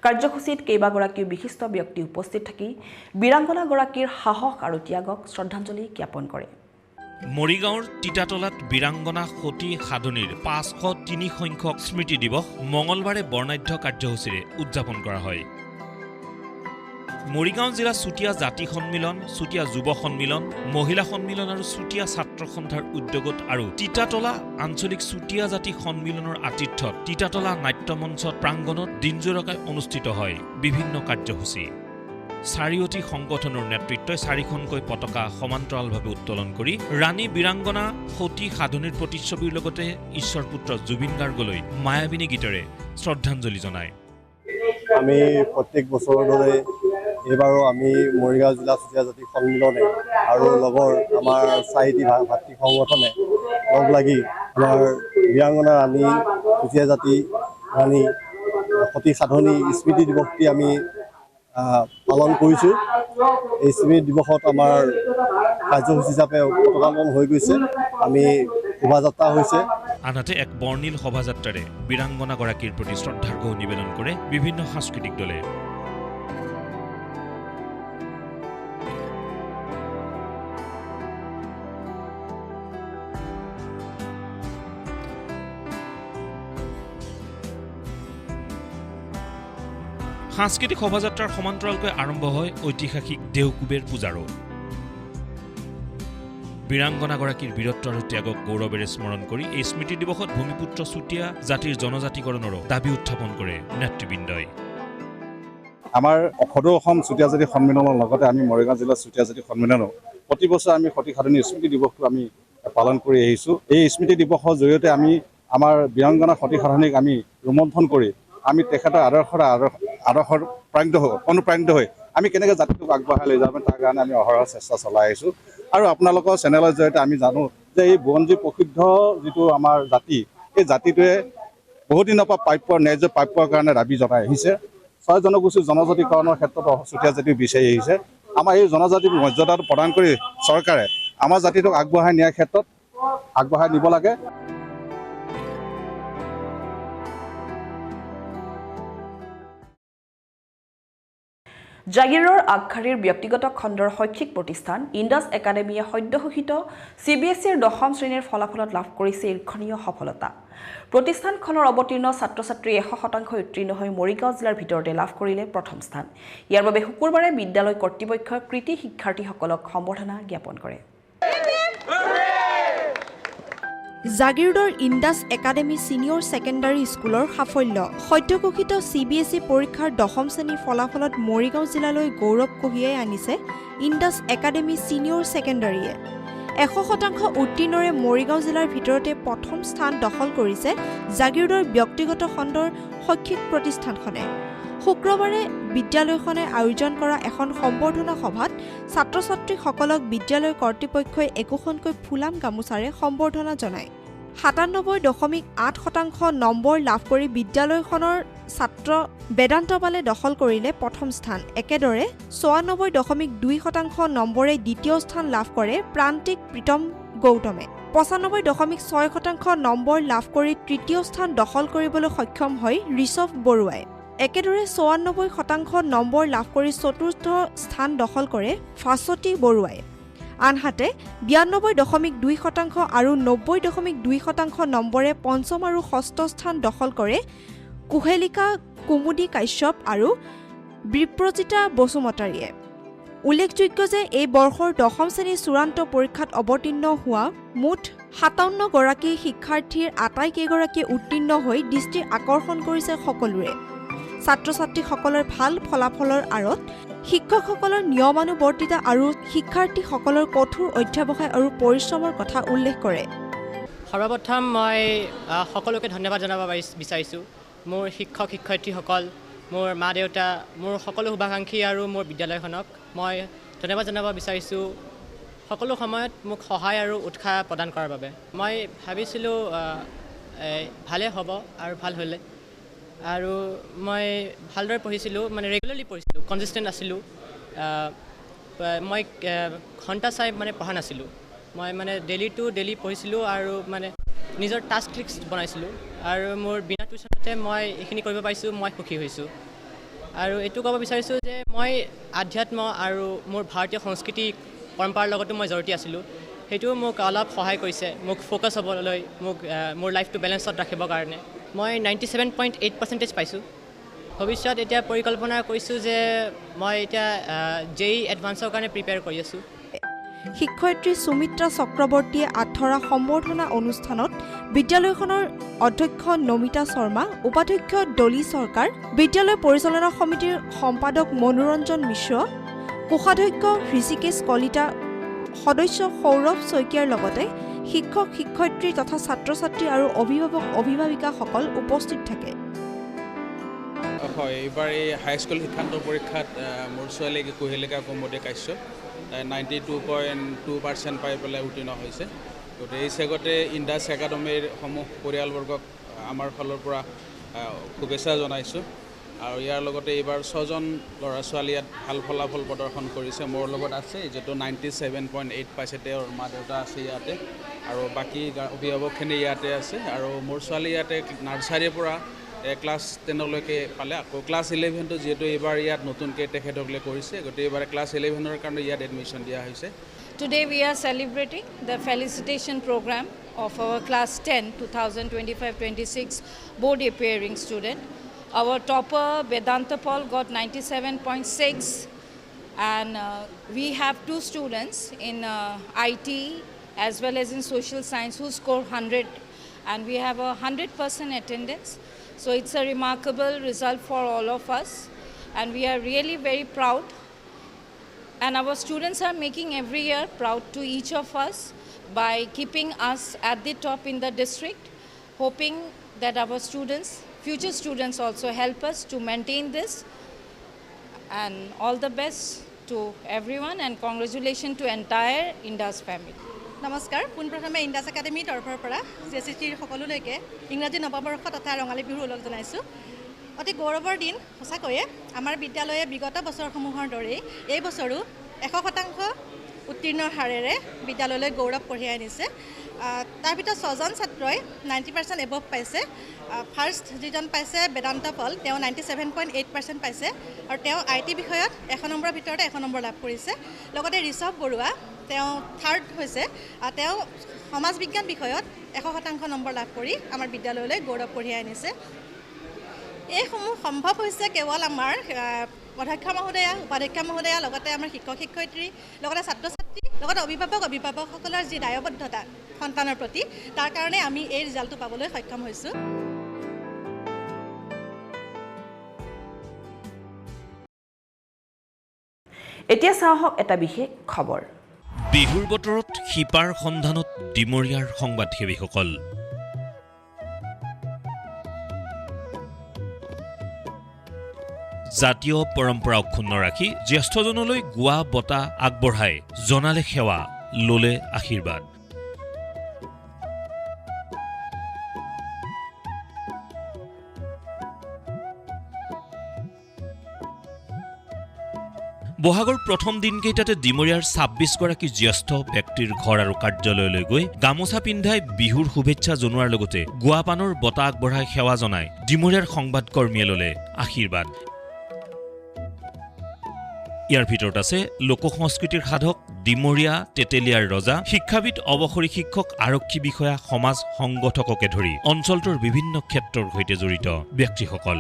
কাৰ্যসূচীত কেইবাগৰাকীও বিশিষ্ট ব্যক্তি উপস্থিত থাকি বীৰাংগনাগৰাকীৰ সাহস আৰু ত্যাগক শ্ৰদ্ধাঞ্জলি জ্ঞাপন কৰে। মৰিগাঁৱৰ তিতাতলাত বীৰাংগনা সতী সাধনীৰ 503 সংখ্যক স্মৃতি দিৱস মঙলবাৰে বৰ্ণাঢ্য কাৰ্যসূচীৰে উদযাপন কৰা হয়। মৰিগাঁও জিলা চুতীয়া জাতি সন্মিলন, চুতীয়া যুৱ সন্মিলন, মহিলা সন্মিলন আৰু চুতীয়া ছাত্ৰ সন্থাৰ উদ্যোগত আৰু তিতাতলা আঞ্চলিক চুতীয়া জাতি সন্মিলনৰ আতিথ্যত তিতাতলা নাট্যমঞ্চত প্ৰাংগণত দিনজোৰাকৈ অনুষ্ঠিত হয় বিভিন্ন কাৰ্যসূচী। চাৰিওটি সংগঠনৰ নেতৃত্বই 4খনকৈ পতাকা সমান্তৰালভাৱে উত্তোলন কৰি ৰাণী বীৰাংগনা সতী সাধনীৰ প্ৰতিচ্ছবিৰ লগতে ঈশ্বৰপুত্ৰ জুবিন গাৰ্গলৈ মায়াবিনী গীতেৰে শ্ৰদ্ধাঞ্জলি জনায়। আমি প্ৰত্যেক বছৰৰ দৰে এইবাৰো আমি মৰিগাঁও জিলা চুতীয়া জাতি সন্মিলনে আৰু লগৰ আমাৰ 4টি ভাতৃ সংগঠনে লগ লাগি আমাৰ বীৰাংগনা ৰাণী চুতীয়া জাতি ৰাণী সতী সাধনী স্মৃতি দিৱসটি আমি পালন কৰিছোঁ। এই স্মৃতি দিৱসত আমাৰ কাৰ্যসূচী হিচাপে পতাকা হৈ গৈছে, আমি শোভাযাত্ৰা হৈছে। আনহাতে এক বৰ্ণিল শোভাযাত্ৰাৰে বীৰাংগনাগৰাকীৰ প্ৰতি শ্ৰদ্ধাৰ্ঘ্য নিবেদন কৰে বিভিন্ন সাংস্কৃতিক দলে। সাংস্কৃতিক শোভাযাত্ৰাৰ সমান্তৰালকৈ আৰম্ভ হয় ঐতিহাসিক দেওকুবেৰ পূজাৰো। বীৰাংগনাগৰাকীৰ বীৰত্ব আৰু ত্যাগক গৌৰৱেৰে স্মৰণ কৰি এই স্মৃতি দিৱসত ভূমিপুত্ৰ চুতীয়া জাতিৰ জনজাতিকৰণৰো দাবী উত্থাপন কৰে নেতৃবৃন্দই। আমাৰ সদৌ অসম চুতীয়া জাতি সন্মিলনৰ লগতে আমি মৰিগাঁও জিলা চুতীয়া জাতি সন্মিলনো প্ৰতি বছৰ আমি সতী সাধনী স্মৃতি দিৱসটো আমি পালন কৰি আহিছোঁ। এই স্মৃতি দিৱসৰ জৰিয়তে আমি আমাৰ বীৰাংগনা সতী সাধনীক আমি ৰোমন্থন কৰি আমি তেখেতৰ আদৰ্শৰ অনুপ্ৰাণিত হৈ আমি কেনেকৈ জাতিটোক আগবঢ়াই লৈ যাম তাৰ কাৰণে আমি অহৰহ চেষ্টা চলাই আহিছোঁ। আৰু আপোনালোকৰ চেনেলৰ জৰিয়তে আমি জানো যে এই বুৰঞ্জী প্ৰসিদ্ধ যিটো আমাৰ জাতি, এই জাতিটোৱে বহুত দিনৰ পৰা ন্যায্য প্ৰাপ্যৰ কাৰণে দাবী জনাই আহিছে। 6 জনগোষ্ঠীৰ জনজাতিকৰণৰ ক্ষেত্ৰত চুতীয়া জাতি বিচাৰি আহিছে। আমাৰ এই জনজাতিৰ মৰ্যাদাটো প্ৰদান কৰি চৰকাৰে আমাৰ জাতিটোক আগবঢ়াই নিয়াৰ ক্ষেত্ৰত আগবঢ়াই নিব লাগে। জাগিৰৰ আগশাৰীৰ ব্যক্তিগত খণ্ডৰ শৈক্ষিক প্ৰতিষ্ঠান ইণ্ডাছ একাডেমীয়ে সদ্যঘোষিত CBSEৰ 10ম শ্ৰেণীৰ ফলাফলত লাভ কৰিছে ঈৰ্ষণীয় সফলতা। প্ৰতিষ্ঠানখনৰ অৱতীৰ্ণ ছাত্ৰ-ছাত্ৰী 100% উত্তীৰ্ণ হৈ মৰিগাঁও জিলাৰ ভিতৰতে লাভ কৰিলে প্ৰথম স্থান। ইয়াৰ বাবে শুকুৰবাৰে বিদ্যালয় কৰ্তৃপক্ষই কৃতি শিক্ষাৰ্থীসকলক সম্বৰ্ধনা জ্ঞাপন কৰে। জাগিৰোডৰ ইণ্ডাছ একাডেমী ছিনিয়ৰ ছেকেণ্ডাৰী স্কুলৰ সাফল্য। সদ্যঘোষিত CBSE পৰীক্ষাৰ 10ম শ্ৰেণীৰ ফলাফলত মৰিগাঁও জিলালৈ গৌৰৱ কঢ়িয়াই আনিছে ইণ্ডাছ একাডেমী ছিনিয়ৰ ছেকেণ্ডাৰীয়ে। 100% উত্তীৰ্ণৰে মৰিগাঁও জিলাৰ ভিতৰতে প্ৰথম স্থান দখল কৰিছে জাগিৰোডৰ ব্যক্তিগত খণ্ডৰ শৈক্ষিক প্ৰতিষ্ঠানখনে। শুক্ৰবাৰে বিদ্যালয়খনে আয়োজন কৰা এখন সম্বৰ্ধনা সভাত ছাত্ৰ-ছাত্ৰীসকলক বিদ্যালয় কৰ্তৃপক্ষই একোখনকৈ ফুলাম গামোচাৰে সম্বৰ্ধনা জনায়। 97.8% নম্বৰ লাভ কৰি বিদ্যালয়খনৰ ছাত্ৰ বেদান্ত পালে দখল কৰিলে প্ৰথম স্থান। একেদৰে 96.2% নম্বৰে দ্বিতীয় স্থান লাভ কৰে প্ৰান্তিক প্ৰীতম গৌতমে। 95.6% নম্বৰ লাভ কৰি তৃতীয় স্থান দখল কৰিবলৈ সক্ষম হয় ঋষভ বৰুৱাই। একেদৰে 94% নম্বৰ লাভ কৰি চতুৰ্থ স্থান দখল কৰে ভাস্বতী বৰুৱাই। আনহাতে 92.2% আৰু 90.2% নম্বৰে পঞ্চম আৰু ষষ্ঠ স্থান দখল কৰে কুহেলিকা কুমুদী কাশ্যপ আৰু বিপ্ৰজিতা বসুমতাৰীয়ে। উল্লেখযোগ্য যে এই বৰ্ষৰ 10ম শ্ৰেণীৰ চূড়ান্ত পৰীক্ষাত অৱতীৰ্ণ হোৱা মুঠ 57গৰাকী শিক্ষাৰ্থীৰ আটাইকেইগৰাকীয়ে উত্তীৰ্ণ হৈ দৃষ্টি আকৰ্ষণ কৰিছে সকলোৰে। ছাত্ৰ-ছাত্ৰীসকলৰ ভাল ফলাফলৰ আঁৰত শিক্ষকসকলৰ নিয়মানুৱৰ্তিতা আৰু শিক্ষাৰ্থীসকলৰ কঠোৰ অধ্যাৱসায় আৰু পৰিশ্ৰমৰ কথা উল্লেখ কৰে। সৰ্বপ্ৰথম মই সকলোকে ধন্যবাদ জনাব বিচাৰিছোঁ। মোৰ শিক্ষক শিক্ষয়িত্ৰীসকল, মোৰ মা দেউতা, মোৰ সকলো শুভাকাংক্ষী আৰু মোৰ বিদ্যালয়খনক মই ধন্যবাদ জনাব বিচাৰিছোঁ সকলো সময়ত মোক সহায় আৰু উৎসাহ প্ৰদান কৰাৰ বাবে। মই ভাবিছিলোঁ ভালে হ'ব আৰু ভাল হ'লে, আৰু মই ভালদৰে পঢ়িছিলোঁ, মানে ৰেগুলাৰলি পঢ়িছিলোঁ, কনচিষ্টেণ্ট আছিলোঁ। মই ঘণ্টা চাই মানে পঢ়া নাছিলোঁ। মই মানে ডেইলি টু ডেইলি পঢ়িছিলোঁ আৰু মানে নিজৰ টাস্ক লিষ্ট বনাইছিলোঁ, আৰু মোৰ বিনা টিউশ্যনতে মই এইখিনি কৰিব পাৰিছোঁ। মই সুখী হৈছোঁ। আৰু এইটো ক'ব বিচাৰিছোঁ যে মই আধ্যাত্ম আৰু মোৰ ভাৰতীয় সংস্কৃতি পৰম্পৰাৰ লগতো মই জড়িত আছিলোঁ। সেইটো মোক অলপ সহায় কৰিছে, মোক ফ'কাছ হ'বলৈ, মোক মোৰ লাইফটো বেলেঞ্চত ৰাখিবৰ কাৰণে। মই 97.8% পাইছোঁ। ভৱিষ্যত এতিয়া পৰিকল্পনা কৰিছোঁ যে মই এতিয়া JEE এডভান্সৰ কাৰণে প্ৰিপেয়াৰ কৰি আছোঁ। শিক্ষয়িত্ৰী সুমিত্ৰা চক্ৰৱৰ্তীয়ে আঁঠৰা সম্বৰ্ধনা অনুষ্ঠানত বিদ্যালয়খনৰ অধ্যক্ষ নমিতা শৰ্মা, উপাধ্যক্ষ ডলি চৰকাৰ, বিদ্যালয় পৰিচালনা সমিতিৰ সম্পাদক মনোৰঞ্জন মিশ্ৰ, কোষাধ্যক্ষ হৃষিকেশ কলিতা, সদস্য সৌৰভ শইকীয়াৰ লগতে শিক্ষক শিক্ষয়িত্ৰী তথা ছাত্ৰ-ছাত্ৰী আৰু অভিভাৱক অভিভাৱিকাসকল উপস্থিত থাকে। হয়, এইবাৰ এই হাইস্কুল শিক্ষান্ত পৰীক্ষাত মোৰ ছোৱালী কুহেলিকা কুমুদী কাশ্যপ 92.2% পাই পেলাই উত্তীৰ্ণ হৈছে। গতিকে এই চেগতে ইণ্ডাছ একাডেমীৰ সমূহ পৰিয়ালবৰ্গক আমাৰ ফালৰ পৰা শুভেচ্ছা জনাইছোঁ। আৰু ইয়াৰ লগতে এইবাৰ 6জন ল'ৰা ছোৱালী ইয়াত ভাল ফলাফল প্ৰদৰ্শন কৰিছে। মোৰ লগত আছে যিটো 97.8 পাইছে, তেওঁৰ মা দেউতা আছে ইয়াতে, আৰু বাকী অভিভাৱকখিনি ইয়াতে আছে। আৰু মোৰ ছোৱালী ইয়াতে নাৰ্চাৰীৰ পৰা ক্লাছ 10লৈকে পালে। আকৌ ক্লাছ 11টো যিহেতু এইবাৰ ইয়াত নতুনকৈ তেখেতসকলে কৰিছে, গতিকে এইবাৰ ক্লাছ 11ৰ কাৰণে ইয়াত এডমিশ্যন দিয়া হৈছে। Today we are celebrating the felicitation program of our class 10 2025-26 board appearing student. Our topper Vedanta Paul got 97.6, and we have 2 students in IT as well as in social science who score 100, and we have a 100% attendance. So it's a remarkable result for all of us, and we are really very proud. And our students are making every year proud to each of us by keeping us at the top in the district, hoping that our students, future students also help us to maintain this. And all the best to everyone, and congratulations to entire Indus family. নমস্কাৰ, পোনপ্ৰথমে ইণ্ডাছ একাডেমীৰ তৰফৰ পৰা JCCৰ সকলোলৈকে ইংৰাজী নৱবৰ্ষ তথা ৰঙালী বিহুৰ ওলগ জনাইছোঁ। অতি গৌৰৱৰ দিন সঁচাকৈয়ে। আমাৰ বিদ্যালয়ে বিগত বছৰসমূহৰ দৰেই এই বছৰো 100% উত্তীৰ্ণৰ হাৰেৰে বিদ্যালয়লৈ গৌৰৱ কঢ়িয়াই আনিছে। তাৰ ভিতৰত 6জন ছাত্ৰই 90% এবভ পাইছে। ফাৰ্ষ্ট যিজন পাইছে বেদান্ত পল, তেওঁ 97.8% পাইছে, আৰু তেওঁ IT বিষয়ত 100 নম্বৰৰ ভিতৰতে 100 নম্বৰ লাভ কৰিছে। লগতে ঋষভ বৰুৱা, তেওঁ 3rd হৈছে। তেওঁ সমাজ বিজ্ঞান বিষয়ত 100% নম্বৰ লাভ কৰি আমাৰ বিদ্যালয়লৈ গৌৰৱ কঢ়িয়াই আনিছে। এইসমূহ সম্ভৱ হৈছে কেৱল আমাৰ অধ্যক্ষ মহোদয়া, উপাধ্যক্ষ মহোদয়া, লগতে আমাৰ শিক্ষক শিক্ষয়িত্ৰী, লগতে ছাত্ৰ ছাত্ৰী, লগতে অভিভাৱকসকলৰ যি দায়বদ্ধতা সন্তানৰ প্ৰতি, তাৰ কাৰণে আমি এই ৰিজাল্টটো পাবলৈ সক্ষম হৈছোঁ। এতিয়া চাওক এটা বিশেষ খবৰ। বিহুৰ বতৰত শিপাৰ সন্ধানত ডিমৰীয়াৰ সংবাদসেৱীসকল। জাতীয় পৰম্পৰা অক্ষুণ্ণ ৰাখি জ্যেষ্ঠজনলৈ গোৱা বঁটা আগবঢ়াই জনালে সেৱা, ললে আশীৰ্বাদ। বহাগৰ প্ৰথম দিনকেইটাতে ডিমৰীয়াৰ 26গৰাকী জ্যেষ্ঠ ব্যক্তিৰ ঘৰ আৰু কাৰ্যালয়লৈ গৈ গামোচা পিন্ধাই বিহুৰ শুভেচ্ছা জনোৱাৰ লগতে গুৱাপানৰ বঁটা আগবঢ়াই সেৱা জনাই ডিমৰীয়াৰ সংবাদকৰ্মীয়ে ললে আশীৰ্বাদ। ইয়াৰ ভিতৰত আছে লোকসংস্কৃতিৰ সাধক ডিমৰীয়া তেতেলিয়াৰ ৰজা, শিক্ষাবিদ, অৱসৰী শিক্ষক, আৰক্ষী বিষয়া, সমাজ সংগঠককে ধৰি অঞ্চলটোৰ বিভিন্ন ক্ষেত্ৰৰ সৈতে জড়িত ব্যক্তিসকল।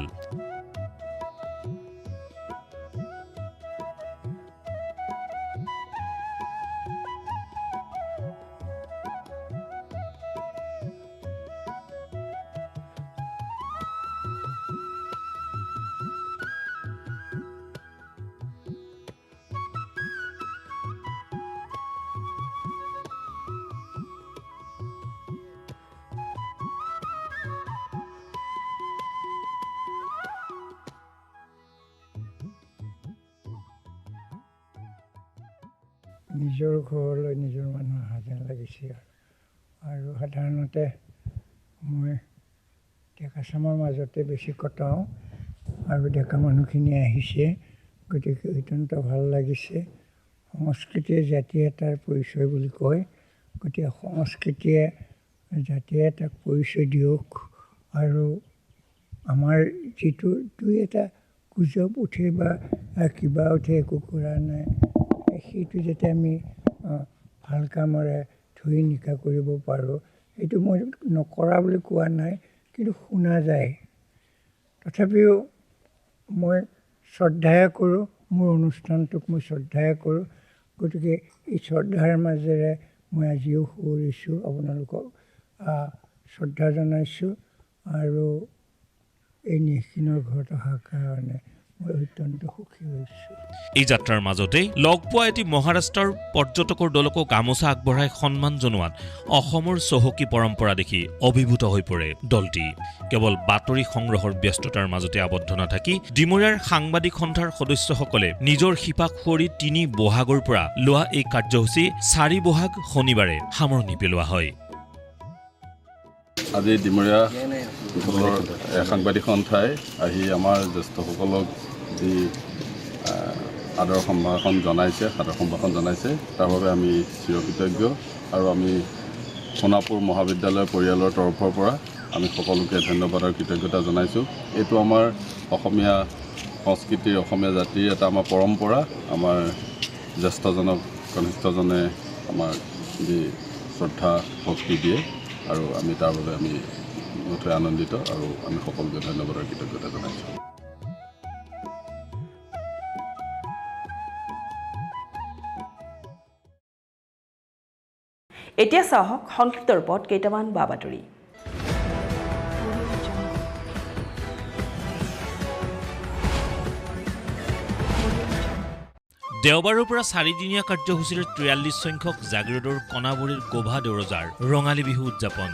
নিজৰ ঘৰলৈ নিজৰ মানুহ অহা যেন লাগিছে। আৰু সাধাৰণতে মই ডেকা চামৰ মাজতে বেছি কটাওঁ, আৰু ডেকা মানুহখিনি আহিছে, গতিকে অত্যন্ত ভাল লাগিছে। সংস্কৃতিয়ে জাতি এটাৰ পৰিচয় বুলি কয়, গতিকে সংস্কৃতিয়ে জাতি এটাক পৰিচয় দিয়ক, আৰু আমাৰ যিটো দুই এটা গুজব উঠে বা কিবা উঠে, একো কৰা নাই, সেইটো যাতে আমি ভাল কামেৰে ধুই নিকা কৰিব পাৰোঁ। এইটো মই নকৰা বুলি কোৱা নাই, কিন্তু শুনা যায়। তথাপিও মই শ্ৰদ্ধাহে কৰোঁ, মোৰ অনুষ্ঠানটোক মই শ্ৰদ্ধাহে কৰোঁ। গতিকে এই শ্ৰদ্ধাৰ মাজেৰে মই আজিও সুৰিছোঁ, আপোনালোকক শ্ৰদ্ধা জনাইছোঁ, আৰু এই নিশিনৰ ঘৰত অহাৰ কাৰণে মই অত্যন্ত সুখী হৈছোঁ। এই যাত্ৰাৰ মাজতেই লগ পোৱা এটি মহাৰাষ্ট্ৰৰ পৰ্যটকৰ দলকো গামোচা আগবঢ়াই সন্মান জনোৱাত অসমৰ চহকী পৰম্পৰা দেখি অভিভূত হৈ পৰে দলটি। কেৱল বাতৰি সংগ্ৰহৰ ব্যস্ততাৰ মাজতে আবদ্ধ নাথাকি ডিমৰীয়াৰ সাংবাদিক সন্থাৰ সদস্যসকলে নিজৰ শিপাক সুঁৱৰি 3 বহাগৰ পৰা লোৱা এই কাৰ্যসূচী 4 বহাগ শনিবাৰে সামৰণি পেলোৱা হয়। আজি ডিমৰীয়া অঞ্চলৰ সাংবাদিক সন্থাই আহি আমাৰ জ্যেষ্ঠসকলক যি আদৰ সম্ভাষণ জনাইছে, সাদৰ সম্ভাষণ জনাইছে, তাৰ বাবে আমি চিৰকৃতজ্ঞ। আৰু আমি সোণাপুৰ মহাবিদ্যালয় পৰিয়ালৰ তৰফৰ পৰা আমি সকলোকে ধন্যবাদ আৰু কৃতজ্ঞতা জনাইছোঁ। এইটো আমাৰ অসমীয়া সংস্কৃতিৰ, অসমীয়া জাতিৰ এটা আমাৰ পৰম্পৰা। আমাৰ জ্যেষ্ঠজনক কনিষ্ঠজনে আমাৰ যি শ্ৰদ্ধা ভক্তি দিয়ে আৰু আমি তাৰ বাবে আমি নথৈ আনন্দিত আৰু আমি সকলোকে ধন্যবাদ আৰু কৃতজ্ঞতা জনাইছোঁ। এতিয়া চাওক সংক্ষিপ্ত ৰূপত কেইটামান বা বাতৰি। দেওবাৰৰ পৰা 4দিনীয়া কাৰ্যসূচীৰে 43 সংখ্যক জাগিৰোডৰ কণাবৰীৰ গোভা দেউৰজাৰ ৰঙালী বিহু উদযাপন।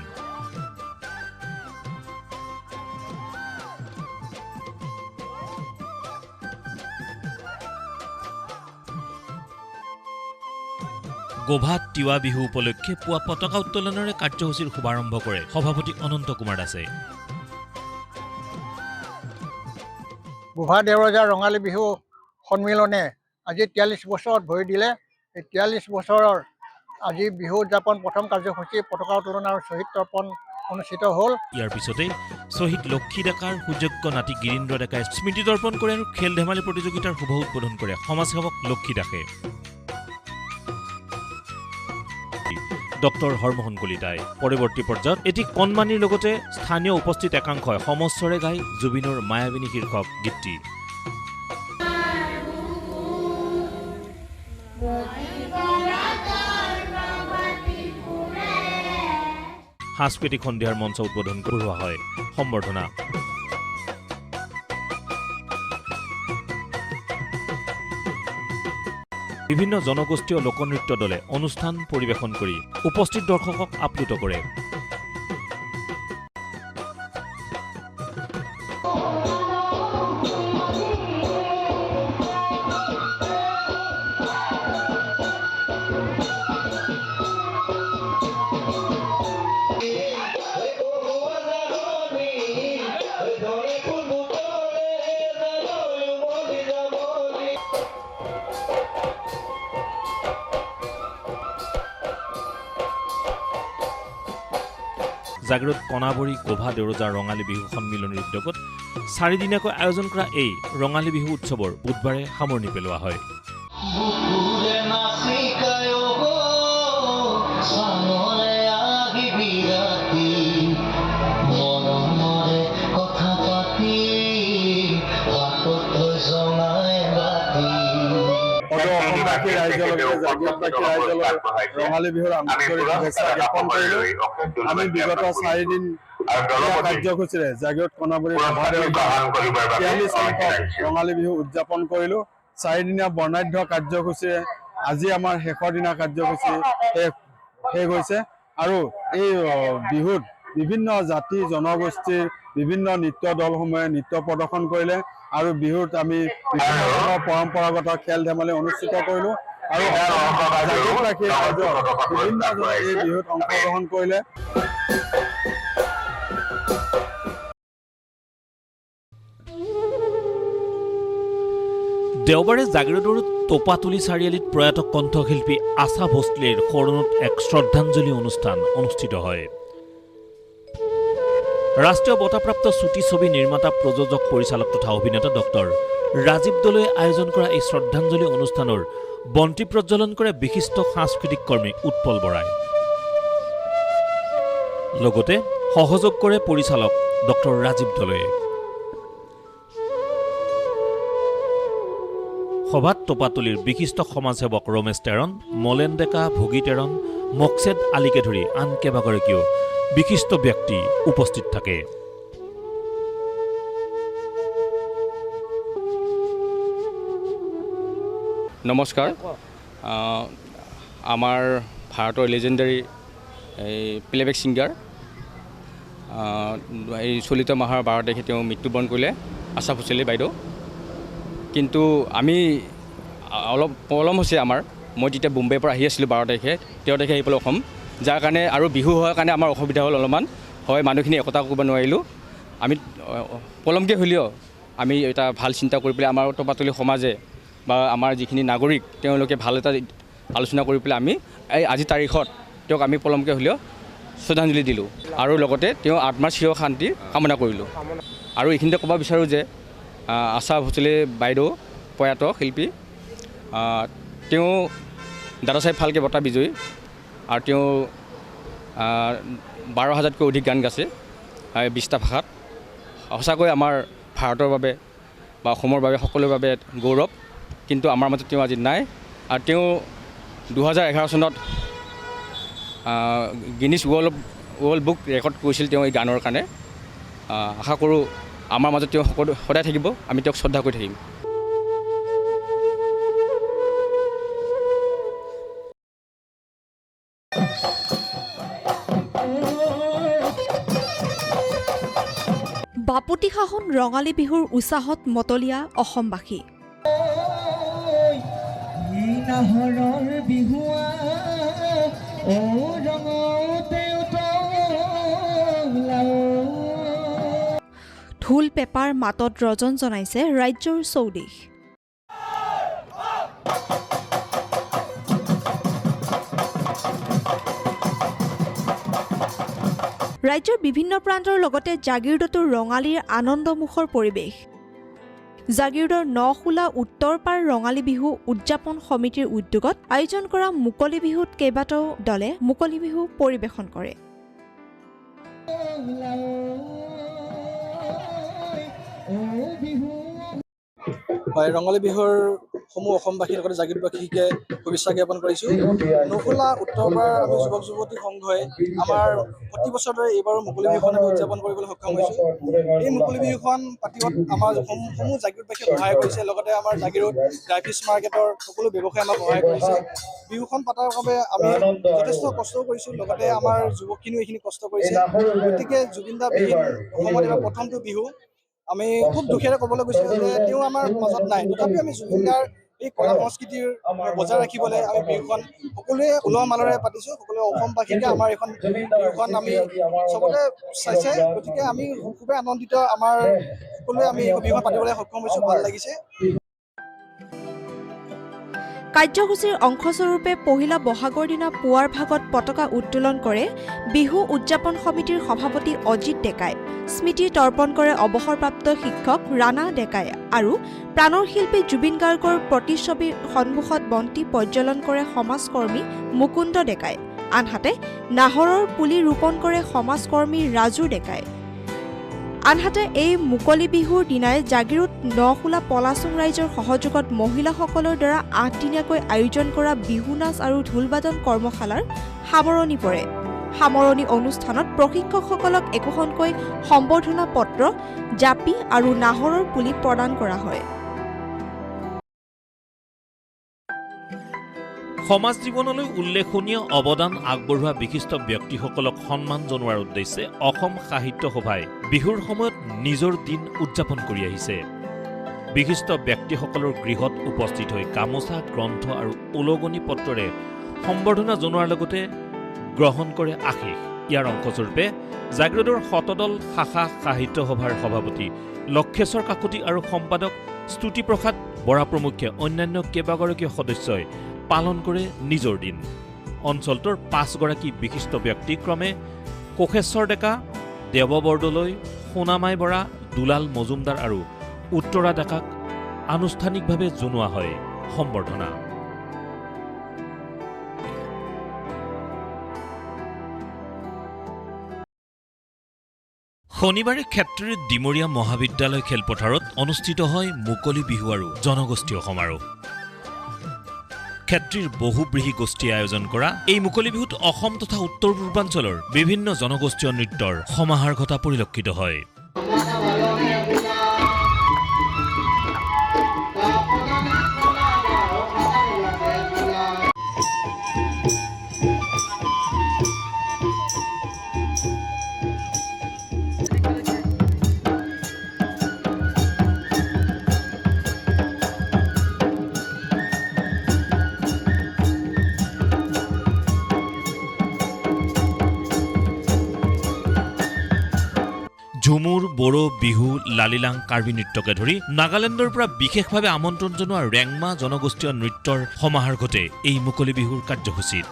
গোভাত তিৱা বিহু উপলক্ষে পুৱা পতাকা উত্তোলনেৰে কাৰ্যসূচীৰ শুভাৰম্ভ কৰে সভাপতি অনন্ত কুমাৰ দাসে। গোভা দেউৰজাৰ ৰঙালী বিহু সন্মিলনে আজি 43 বছৰত ভৰি দিলে। এই 43 বছৰৰ আজি বিহু উদযাপন প্ৰথম কাৰ্যসূচী পতাকা উত্তোলন আৰু শ্বহীদ তৰ্পণ অনুষ্ঠিত হ'ল। ইয়াৰ পিছতে শ্বহীদ লক্ষী ডেকাৰ সুযোগ্য নাতি গিৰীন্দ্ৰ ডেকাই স্মৃতি তৰ্পণ কৰে আৰু খেল ধেমালি প্ৰতিযোগিতাৰ শুভ উদ্বোধন কৰে সমাজসেৱক লক্ষী দাসে। ডক্টৰ হৰমোহন কলিতাই পৰৱৰ্তী পৰ্যায়ত এটি কণমানিৰ লগতে স্থানীয় উপস্থিত একাংশই সমস্বৰে গাই জুবিনৰ মায়াবিনী শীৰ্ষক গীতটি। সাংস্কৃতিক সন্ধিয়াৰ মঞ্চ উদ্বোধন কৰোৱা হয় সম্বৰ্ধনা। বিভিন্ন জনগোষ্ঠীয় লোকনৃত্য দলে অনুষ্ঠান পৰিৱেশন কৰি উপস্থিত দৰ্শকক আপ্লুত কৰে। জাগিৰোড কণাবৰী গোভা দেউৰজাৰ ৰঙালী বিহু সন্মিলনীৰ উদ্যোগত 4দিনীয়াকৈ আয়োজন কৰা এই ৰঙালী বিহু উৎসৱৰ বুধবাৰে সামৰণি পেলোৱা হয়। ৰঙালী বিহুৰ আন্তৰিক শুভেচ্ছা জ্ঞাপন কৰিলোঁ। আমি বিগত 4 দিন কাৰ্যসূচীৰে জাগিৰোড কণাবৰী 43 সংখ্যক ৰঙালী বিহু উদযাপন কৰিলোঁ। 4দিনীয়া বৰ্ণাঢ্য কাৰ্যসূচীৰে আজি আমাৰ শেষৰ দিনা কাৰ্যসূচী শেষ হৈছে আৰু এই বিহুত বিভিন্ন জাতি জনগোষ্ঠীৰ বিভিন্ন নৃত্য দলসমূহে নৃত্য প্ৰদৰ্শন কৰিলে আৰু বিহুত আমি বিভিন্ন ধৰণৰ পৰম্পৰাগত খেল ধেমালি অনুষ্ঠিত কৰিলোঁ আৰু বিভিন্নজনে এই বিহুত অংশগ্ৰহণ কৰিলে। দেওবাৰে জাগিৰোডৰ তোপাতুলি চাৰিআলিত প্ৰয়াত কণ্ঠশিল্পী আশা ভোসলেৰ শৰণত এক শ্ৰদ্ধাঞ্জলি অনুষ্ঠান অনুষ্ঠিত হয়। ৰাষ্ট্ৰীয় বঁটাপ্ৰাপ্ত চুটি ছবি নিৰ্মাতা প্ৰযোজক পৰিচালক তথা অভিনেতা ডক্টৰ ৰাজীৱ দলৈয়ে আয়োজন কৰা এই শ্ৰদ্ধাঞ্জলি অনুষ্ঠানৰ বন্তি প্ৰজ্বলন কৰে বিশিষ্ট সাংস্কৃতিক কৰ্মী উৎপল বৰাই। লগতে সহযোগ কৰে পৰিচালক ডক্টৰ ৰাজীৱ দলৈয়ে। সভাত তোপাতুলিৰ বিশিষ্ট সমাজসেৱক ৰমেশ তেৰণ, মলেন ডেকা, ভোগী তেৰণ, মকছেদ আলীকে ধৰি আন কেইবাগৰাকীও বিশিষ্ট ব্যক্তি উপস্থিত থাকে। নমস্কাৰ। আমাৰ ভাৰতৰ লেজেণ্ডাৰী এই প্লেবেক ছিংগাৰ এই চলিত মাহৰ 12 তাৰিখে তেওঁ মৃত্যুবৰণ কৰিলে, আশা ভোসলে বাইদেউ। কিন্তু আমি অলপ পলম হৈছে আমাৰ। মই যেতিয়া মুম্বাইৰ পৰা আহি আছিলোঁ 12 তাৰিখে, 13 তাৰিখে আহি পেলাই অসম, যাৰ কাৰণে আৰু বিহু হোৱাৰ কাৰণে আমাৰ অসুবিধা হ'ল অলপমান। হয় মানুহখিনি একতা কৰিব নোৱাৰিলোঁ আমি পলমকৈ হ'লেও আমি এটা ভাল চিন্তা কৰি পেলাই আমাৰ তপাতলি সমাজে বা আমাৰ যিখিনি নাগৰিক তেওঁলোকে ভাল এটা আলোচনা কৰি পেলাই আমি এই আজি তাৰিখত তেওঁক আমি পলমকৈ হ'লেও শ্ৰদ্ধাঞ্জলি দিলোঁ আৰু লগতে তেওঁ আত্মাৰ চিৰ শান্তিৰ কামনা কৰিলোঁ আৰু এইখিনিতে ক'ব বিচাৰোঁ যে আশা ভোঁসলে বাইদেউ প্ৰয়াত শিল্পী তেওঁ দাদাচাহেব ফাল্কে বঁটা বিজয়ী আৰু তেওঁ 12,000তকৈ অধিক গান গাইছে 20টা ভাষাত সঁচাকৈ আমাৰ ভাৰতৰ বাবে বা অসমৰ বাবে সকলোৰে বাবে গৌৰৱ কিন্তু আমাৰ মাজত তেওঁ আজি নাই আৰু তেওঁ 2011 চনত গিনিছ ৱৰ্ল্ড বুক ৰেকৰ্ড কৰিছিল তেওঁ এই গানৰ কাৰণে আশা কৰোঁ আমাৰ মাজত তেওঁ সদায় থাকিব আমি তেওঁক শ্ৰদ্ধা কৰি থাকিম বাপুতিসাহোন ৰঙালী বিহুৰ উৎসাহত মতলীয়া অসমবাসী ঢোল পেপাৰ মাতত ৰজন জনাইছে ৰাজ্যৰ চৌদিশ ৰাজ্যৰ বিভিন্ন প্ৰান্তৰ লগতে জাগিৰোডতো ৰঙালীৰ আনন্দমুখৰ পৰিৱেশ জাগিৰোডৰ নখোলা উত্তৰপাৰ ৰঙালী বিহু উদযাপন সমিতিৰ উদ্যোগত আয়োজন কৰা মুকলি বিহুত কেইবাটাও দলে মুকলি বিহু পৰিৱেশন কৰে ৰঙালী বিহুৰ সমূহ অসমবাসীৰ লগতে জাগিৰোডবাসীকে শুভেচ্ছা জ্ঞাপন কৰিছোঁ নখোলা উত্তৰপাৰ আমি যুৱক যুৱতী সংঘই আমাৰ প্ৰতি বছৰ দৰে এইবাৰো মুকলি বিহুখন আমি উদযাপন কৰিবলৈ সক্ষম হৈছোঁ এই মুকলি বিহুখন পাতিবত আমাৰ সমূহ জাগিৰোডবাসীয়ে সহায় কৰিছে লগতে আমাৰ জাগিৰোড ড্ৰাইফিছ মাৰ্কেটৰ সকলো ব্যৱসায়ী আমাক সহায় কৰিছে বিহুখন পতাৰ বাবে আমি যথেষ্ট কষ্টও কৰিছোঁ লগতে আমাৰ যুৱকখিনিও এইখিনি কষ্ট কৰিছে গতিকে জুবিনদা বিহীন অসমত এবাৰ প্ৰথমটো বিহু আমি খুব দুখেৰে ক'বলৈ গৈছোঁ যে তেওঁ আমাৰ মাজত নাই তথাপিও আমি জুবিনদাৰ এই কলা সংস্কৃতিৰ বজাই ৰাখিবলৈ আমি বিহুখন সকলোৱে উলহ মালহেৰে পাতিছোঁ সকলোৱে অসমবাসীকে আমাৰ এইখন বিহুখন আমি চবতে চাইছে গতিকে আমি খুবেই আনন্দিত আমাৰ সকলোৱে আমি বিহুখন পাতিবলৈ সক্ষম হৈছোঁ ভাল লাগিছে কাৰ্যসূচীৰ অংশস্বৰূপে পহিলা বহাগৰ দিনা পুৱাৰ ভাগত পতাকা উত্তোলন কৰে বিহু উদযাপন সমিতিৰ সভাপতি অজিত ডেকাই স্মৃতি তৰ্পণ কৰে অৱসৰপ্ৰাপ্ত শিক্ষক ৰাণা ডেকাই আৰু প্ৰাণৰ শিল্পী জুবিন গাৰ্গৰ প্ৰতিচ্ছবিৰ সন্মুখত বন্তি প্ৰজ্বলন কৰে সমাজকৰ্মী মুকুন্দ ডেকাই আনহাতে নাহৰৰ পুলি ৰোপণ কৰে সমাজকৰ্মী ৰাজু ডেকাই আনহাতে এই মুকলি বিহুৰ দিনাই জাগিৰোড নখোলা পলাচুং ৰাইজৰ সহযোগত মহিলাসকলৰ দ্বাৰা 8 দিনীয়াকৈ আয়োজন কৰা বিহু নাচ আৰু ঢোলবাদন কৰ্মশালাৰ সামৰণি পৰে সামৰণি অনুষ্ঠানত প্ৰশিক্ষকসকলক একোখনকৈ সম্বৰ্ধনা পত্ৰ জাপি আৰু নাহৰৰ পুলি প্ৰদান কৰা হয় সমাজ জীৱনলৈ উল্লেখনীয় অৱদান আগবঢ়োৱা বিশিষ্ট ব্যক্তিসকলক সন্মান জনোৱাৰ উদ্দেশ্যে অসম সাহিত্য সভাই বিহুৰ সময়ত নিজৰ দিন উদযাপন কৰি আহিছে বিশিষ্ট ব্যক্তিসকলৰ গৃহত উপস্থিত হৈ গামোচা গ্ৰন্থ আৰু ওলগনি পত্ৰৰে সম্বৰ্ধনা জনোৱাৰ লগতে গ্ৰহণ কৰে আশীষ ইয়াৰ অংশস্বৰূপে জাগিৰোডৰ শতদল শাখা সাহিত্য সভাৰ সভাপতি লক্ষেশ্বৰ কাকতি আৰু সম্পাদক স্তুতিপ্ৰসাদ বৰা প্ৰমুখ্যে অন্যান্য কেইবাগৰাকী সদস্যই পালন কৰে নিজৰ দিন অঞ্চলটোৰ 5 গৰাকী বিশিষ্ট ব্যক্তি ক্ৰমে কোষেশ্বৰ ডেকা দেৱ বৰদলৈ সোণামাই বৰা দুলাল মজুমদাৰ আৰু উত্তৰা ডেকাক আনুষ্ঠানিকভাৱে জনোৱা হয় সম্বৰ্ধনা শনিবাৰে ক্ষেত্ৰীৰ ডিমৰীয়া মহাবিদ্যালয় খেলপথাৰত অনুষ্ঠিত হয় মুকলি বিহু আৰু জনগোষ্ঠীয় সমাৰোহ ক্ষেত্ৰীৰ বহুব্ৰীহী গোষ্ঠীয়ে আয়োজন কৰা এই মুকলি বিহুত অসম তথা উত্তৰ পূৰ্বাঞ্চলৰ বিভিন্ন জনগোষ্ঠীয় নৃত্যৰ সমাহাৰ ঘটা পৰিলক্ষিত হয় ঝুমুৰ, বড়ো, বিহু, লালিলাং, কাৰ্বি নৃত্যকে ধৰি নাগালেণ্ডৰ পৰা বিশেষভাৱে আমন্ত্ৰণ জনোৱা ৰেংমা জনগোষ্ঠীয় নৃত্যৰ সমাহাৰ ঘটে এই মুকলি বিহুৰ কাৰ্যসূচীত।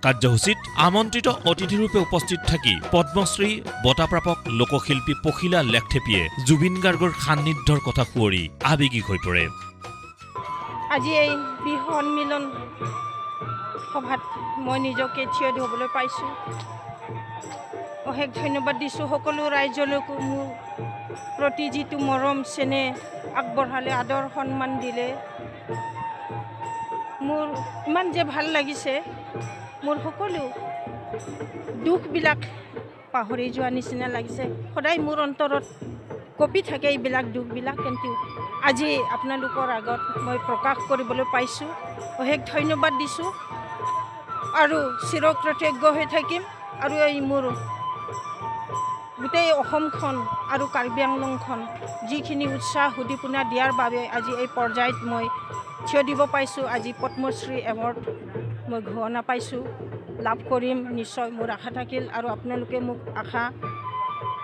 কাৰ্যসূচীত আমন্ত্ৰিত অতিথিৰূপে উপস্থিত থাকি পদ্মশ্ৰী বঁটাপ্ৰাপক লোকশিল্পী পখিলা লেখথেপীয়ে জুবিন গাৰ্গৰ সান্নিধ্যৰ কথা সুঁৱৰি আৱেগিক হৈ পৰে। আজি এই বিহু সন্মিলন সভাত মই নিজকে থিয় দিবলৈ পাইছোঁ। অশেষ ধন্যবাদ দিছোঁ সকলো ৰাইজলৈকো মোৰ প্ৰতি যিটো মৰম চেনেহ আগবঢ়ালে, আদৰ সন্মান দিলে। মোৰ ইমান যে ভাল লাগিছে, মোৰ সকলো দুখবিলাক পাহৰি যোৱা নিচিনা লাগিছে। সদায় মোৰ অন্তৰত কঁপি থাকে এইবিলাক দুখবিলাক, কিন্তু আজি আপোনালোকৰ আগত মই প্ৰকাশ কৰিবলৈ পাইছোঁ। অশেষ ধন্যবাদ দিছোঁ আৰু চিৰকৃতজ্ঞ হৈ থাকিম। আৰু এই মোৰ গোটেই অসমখন আৰু কাৰ্বি আংলংখন যিখিনি উৎসাহ উদ্দীপনা দিয়াৰ বাবে আজি এই পৰ্যায়ত মই থিয় দিব পাইছোঁ। আজি পদ্মশ্ৰী এৱাৰ্ড মই ঘোষণা পাইছোঁ, লাভ কৰিম নিশ্চয়, মোৰ আশা থাকিল। আৰু আপোনালোকে মোক আশা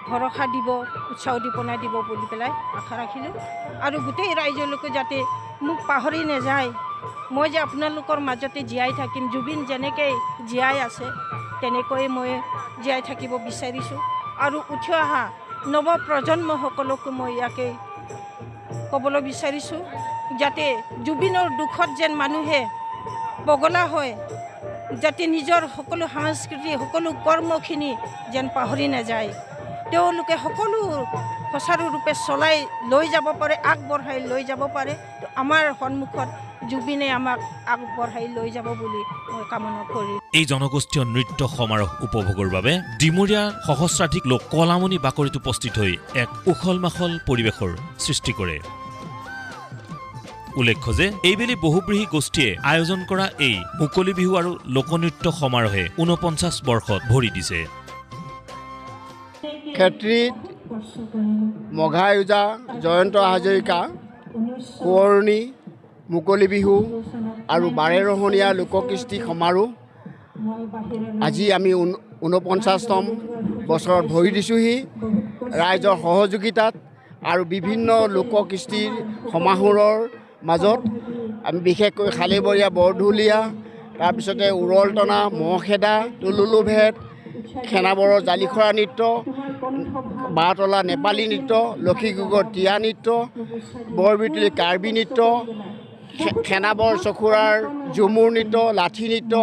ভৰসা দিব, উৎসাহ উদ্দীপনা দিব বুলি পেলাই আশা ৰাখিলোঁ। আৰু গোটেই ৰাইজলৈকে যাতে মোক পাহৰি নাযায়, মই যে আপোনালোকৰ মাজতে জীয়াই থাকিম। জুবিন যেনেকৈ জীয়াই আছে তেনেকৈ মই জীয়াই থাকিব বিচাৰিছোঁ। আৰু উঠি অহা নৱপ্ৰজন্মসকলকো মই ইয়াকে ক'বলৈ বিচাৰিছোঁ, যাতে জুবিনৰ দুখত যেন মানুহে পগলা হয়, যাতে নিজৰ সকলো সংস্কৃতি, সকলো কৰ্মখিনি যেন পাহৰি নাযায়। তেওঁলোকে সকলো সুচাৰুৰূপে চলাই লৈ যাব পাৰে, আগবঢ়াই লৈ যাব পাৰে। আমাৰ সন্মুখত জুবিনে আমাক আগবঢ়াই লৈ যাব বুলি মই কামনা কৰিম। এই জনগোষ্ঠীয় নৃত্য সমাৰোহ উপভোগৰ বাবে ডিমৰীয়াৰ সহস্ৰাধিক লোক কলামণি বাকৰিত উপস্থিত হৈ এক উখল মাখল পৰিৱেশৰ সৃষ্টি কৰে। উল্লেখ্য যে এইবেলি বহুব্ৰীহী গোষ্ঠীয়ে আয়োজন কৰা এই মুকলি বিহু আৰু লোকনৃত্য সমাৰোহে ৪৯ বৰ্ষত ভৰি দিছে। ক্ষেত্ৰীত মঘাই ওজা, জয়ন্ত হাজৰিকা, সোঁৱৰণি, মুকলি বিহু আৰু বাৰেৰহণীয়া লোককৃষ্টি সমাৰোহ আজি আমি ৪৯তম বছৰত ভৰি দিছোঁহি। ৰাইজৰ সহযোগিতাত আৰু বিভিন্ন লোককৃষ্টিৰ সমাৰোহৰ মাজত আমি বিশেষকৈ খালিবৰীয়া, বৰঢুলীয়া, তাৰপিছতে উৰল টনা, মহ খেদা, তুলুলু ভেট, খেনাবৰৰ জালিখৰা নৃত্য, বাঁহতলা নেপালী নৃত্য, লক্ষীগড়ৰ তীয়া নৃত্য, বৰবিতলী কাৰ্বি নৃত্য, খেনাবৰ চখুৰাৰ ঝুমুৰ নৃত্য, লাঠি নৃত্য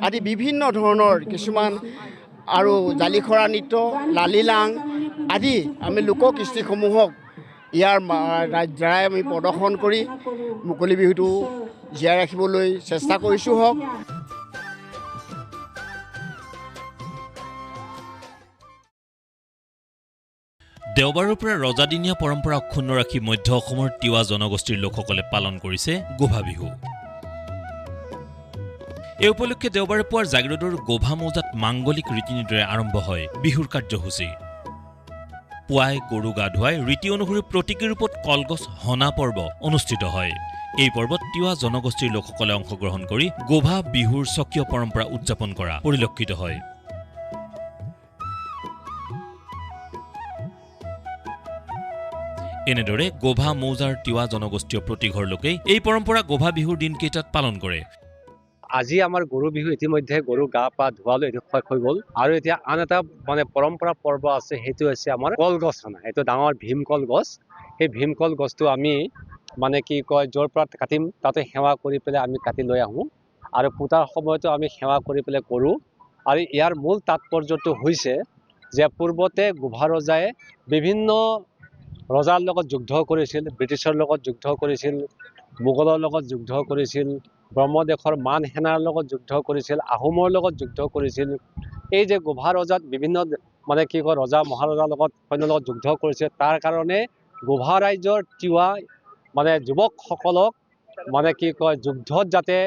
আদি বিভিন্ন ধৰণৰ কিছুমান আৰু জালিখৰা নৃত্য, লালিলাং আদি আমি লোককৃষ্টিসমূহক ইয়াৰ দ্বাৰাই আমি প্ৰদৰ্শন কৰি মুকলি বিহুটো জীয়াই ৰাখিবলৈ চেষ্টা কৰিছোঁ। হওক দেওবাৰৰ পৰা ৰজাদিনীয়া পৰম্পৰা অক্ষুণ্ণ ৰাখি মধ্য অসমৰ তিৱা জনগোষ্ঠীৰ লোকসকলে পালন কৰিছে গোভা বিহু। এই উপলক্ষে দেওবাৰে পুৱাৰ জাগিৰোডৰ গোভা মৌজাত মাংগলিক ৰীতি নীতিৰে আৰম্ভ হয় বিহুৰ কাৰ্যসূচী। পুৱাই গৰু গা ধুৱাই ৰীতি অনুসৰি প্ৰতীকী ৰূপত কলগছ হনা পৰ্ব অনুষ্ঠিত হয়। এই পৰ্বত তিৱা জনগোষ্ঠীৰ লোকসকলে অংশগ্ৰহণ কৰি গোভা বিহুৰ স্বকীয় পৰম্পৰা উদযাপন কৰা পৰিলক্ষিত হয়। এনেদৰে গোভা মৌজাৰ তিৱা জনগোষ্ঠীয় প্ৰতিঘৰ লোকেই এই পৰম্পৰা গোভা বিহুৰ দিনকেইটাত পালন কৰে। আজি আমাৰ গৰু বিহু ইতিমধ্যে গৰু গা পা ধোৱালৈ এইটো শেষ হৈ গ'ল। আৰু এতিয়া আন এটা পৰম্পৰা পৰ্ব আছে, সেইটো হৈছে আমাৰ কলগছ হনা। এইটো ডাঙৰ ভীমকল গছ। সেই ভীমকল গছটো আমি য'ৰ পৰা কাটিম তাতে সেৱা কৰি পেলাই আমি কাটি লৈ আহোঁ আৰু পূজাৰ সময়তো আমি সেৱা কৰি পেলাই কৰোঁ। আৰু ইয়াৰ মূল তাৎপৰ্যটো হৈছে যে পূৰ্বতে গোভা ৰজাই বিভিন্ন ৰজাৰ লগত যুদ্ধ কৰিছিল, ব্ৰিটিছৰ লগত যুদ্ধ কৰিছিল, মোগলৰ লগত যুদ্ধ কৰিছিল, ব্ৰহ্মদেশৰ মান সেনাৰ লগত যুদ্ধ কৰিছিল, আহোমৰ লগত যুদ্ধ কৰিছিল। এই যে গোভা ৰজাত বিভিন্ন ৰজা মহাৰজাৰ লগত সৈন্যৰ লগত যুদ্ধ কৰিছিল, তাৰ কাৰণে গোভা ৰাইজৰ তিৱা যুৱকসকলক যুদ্ধত যাতে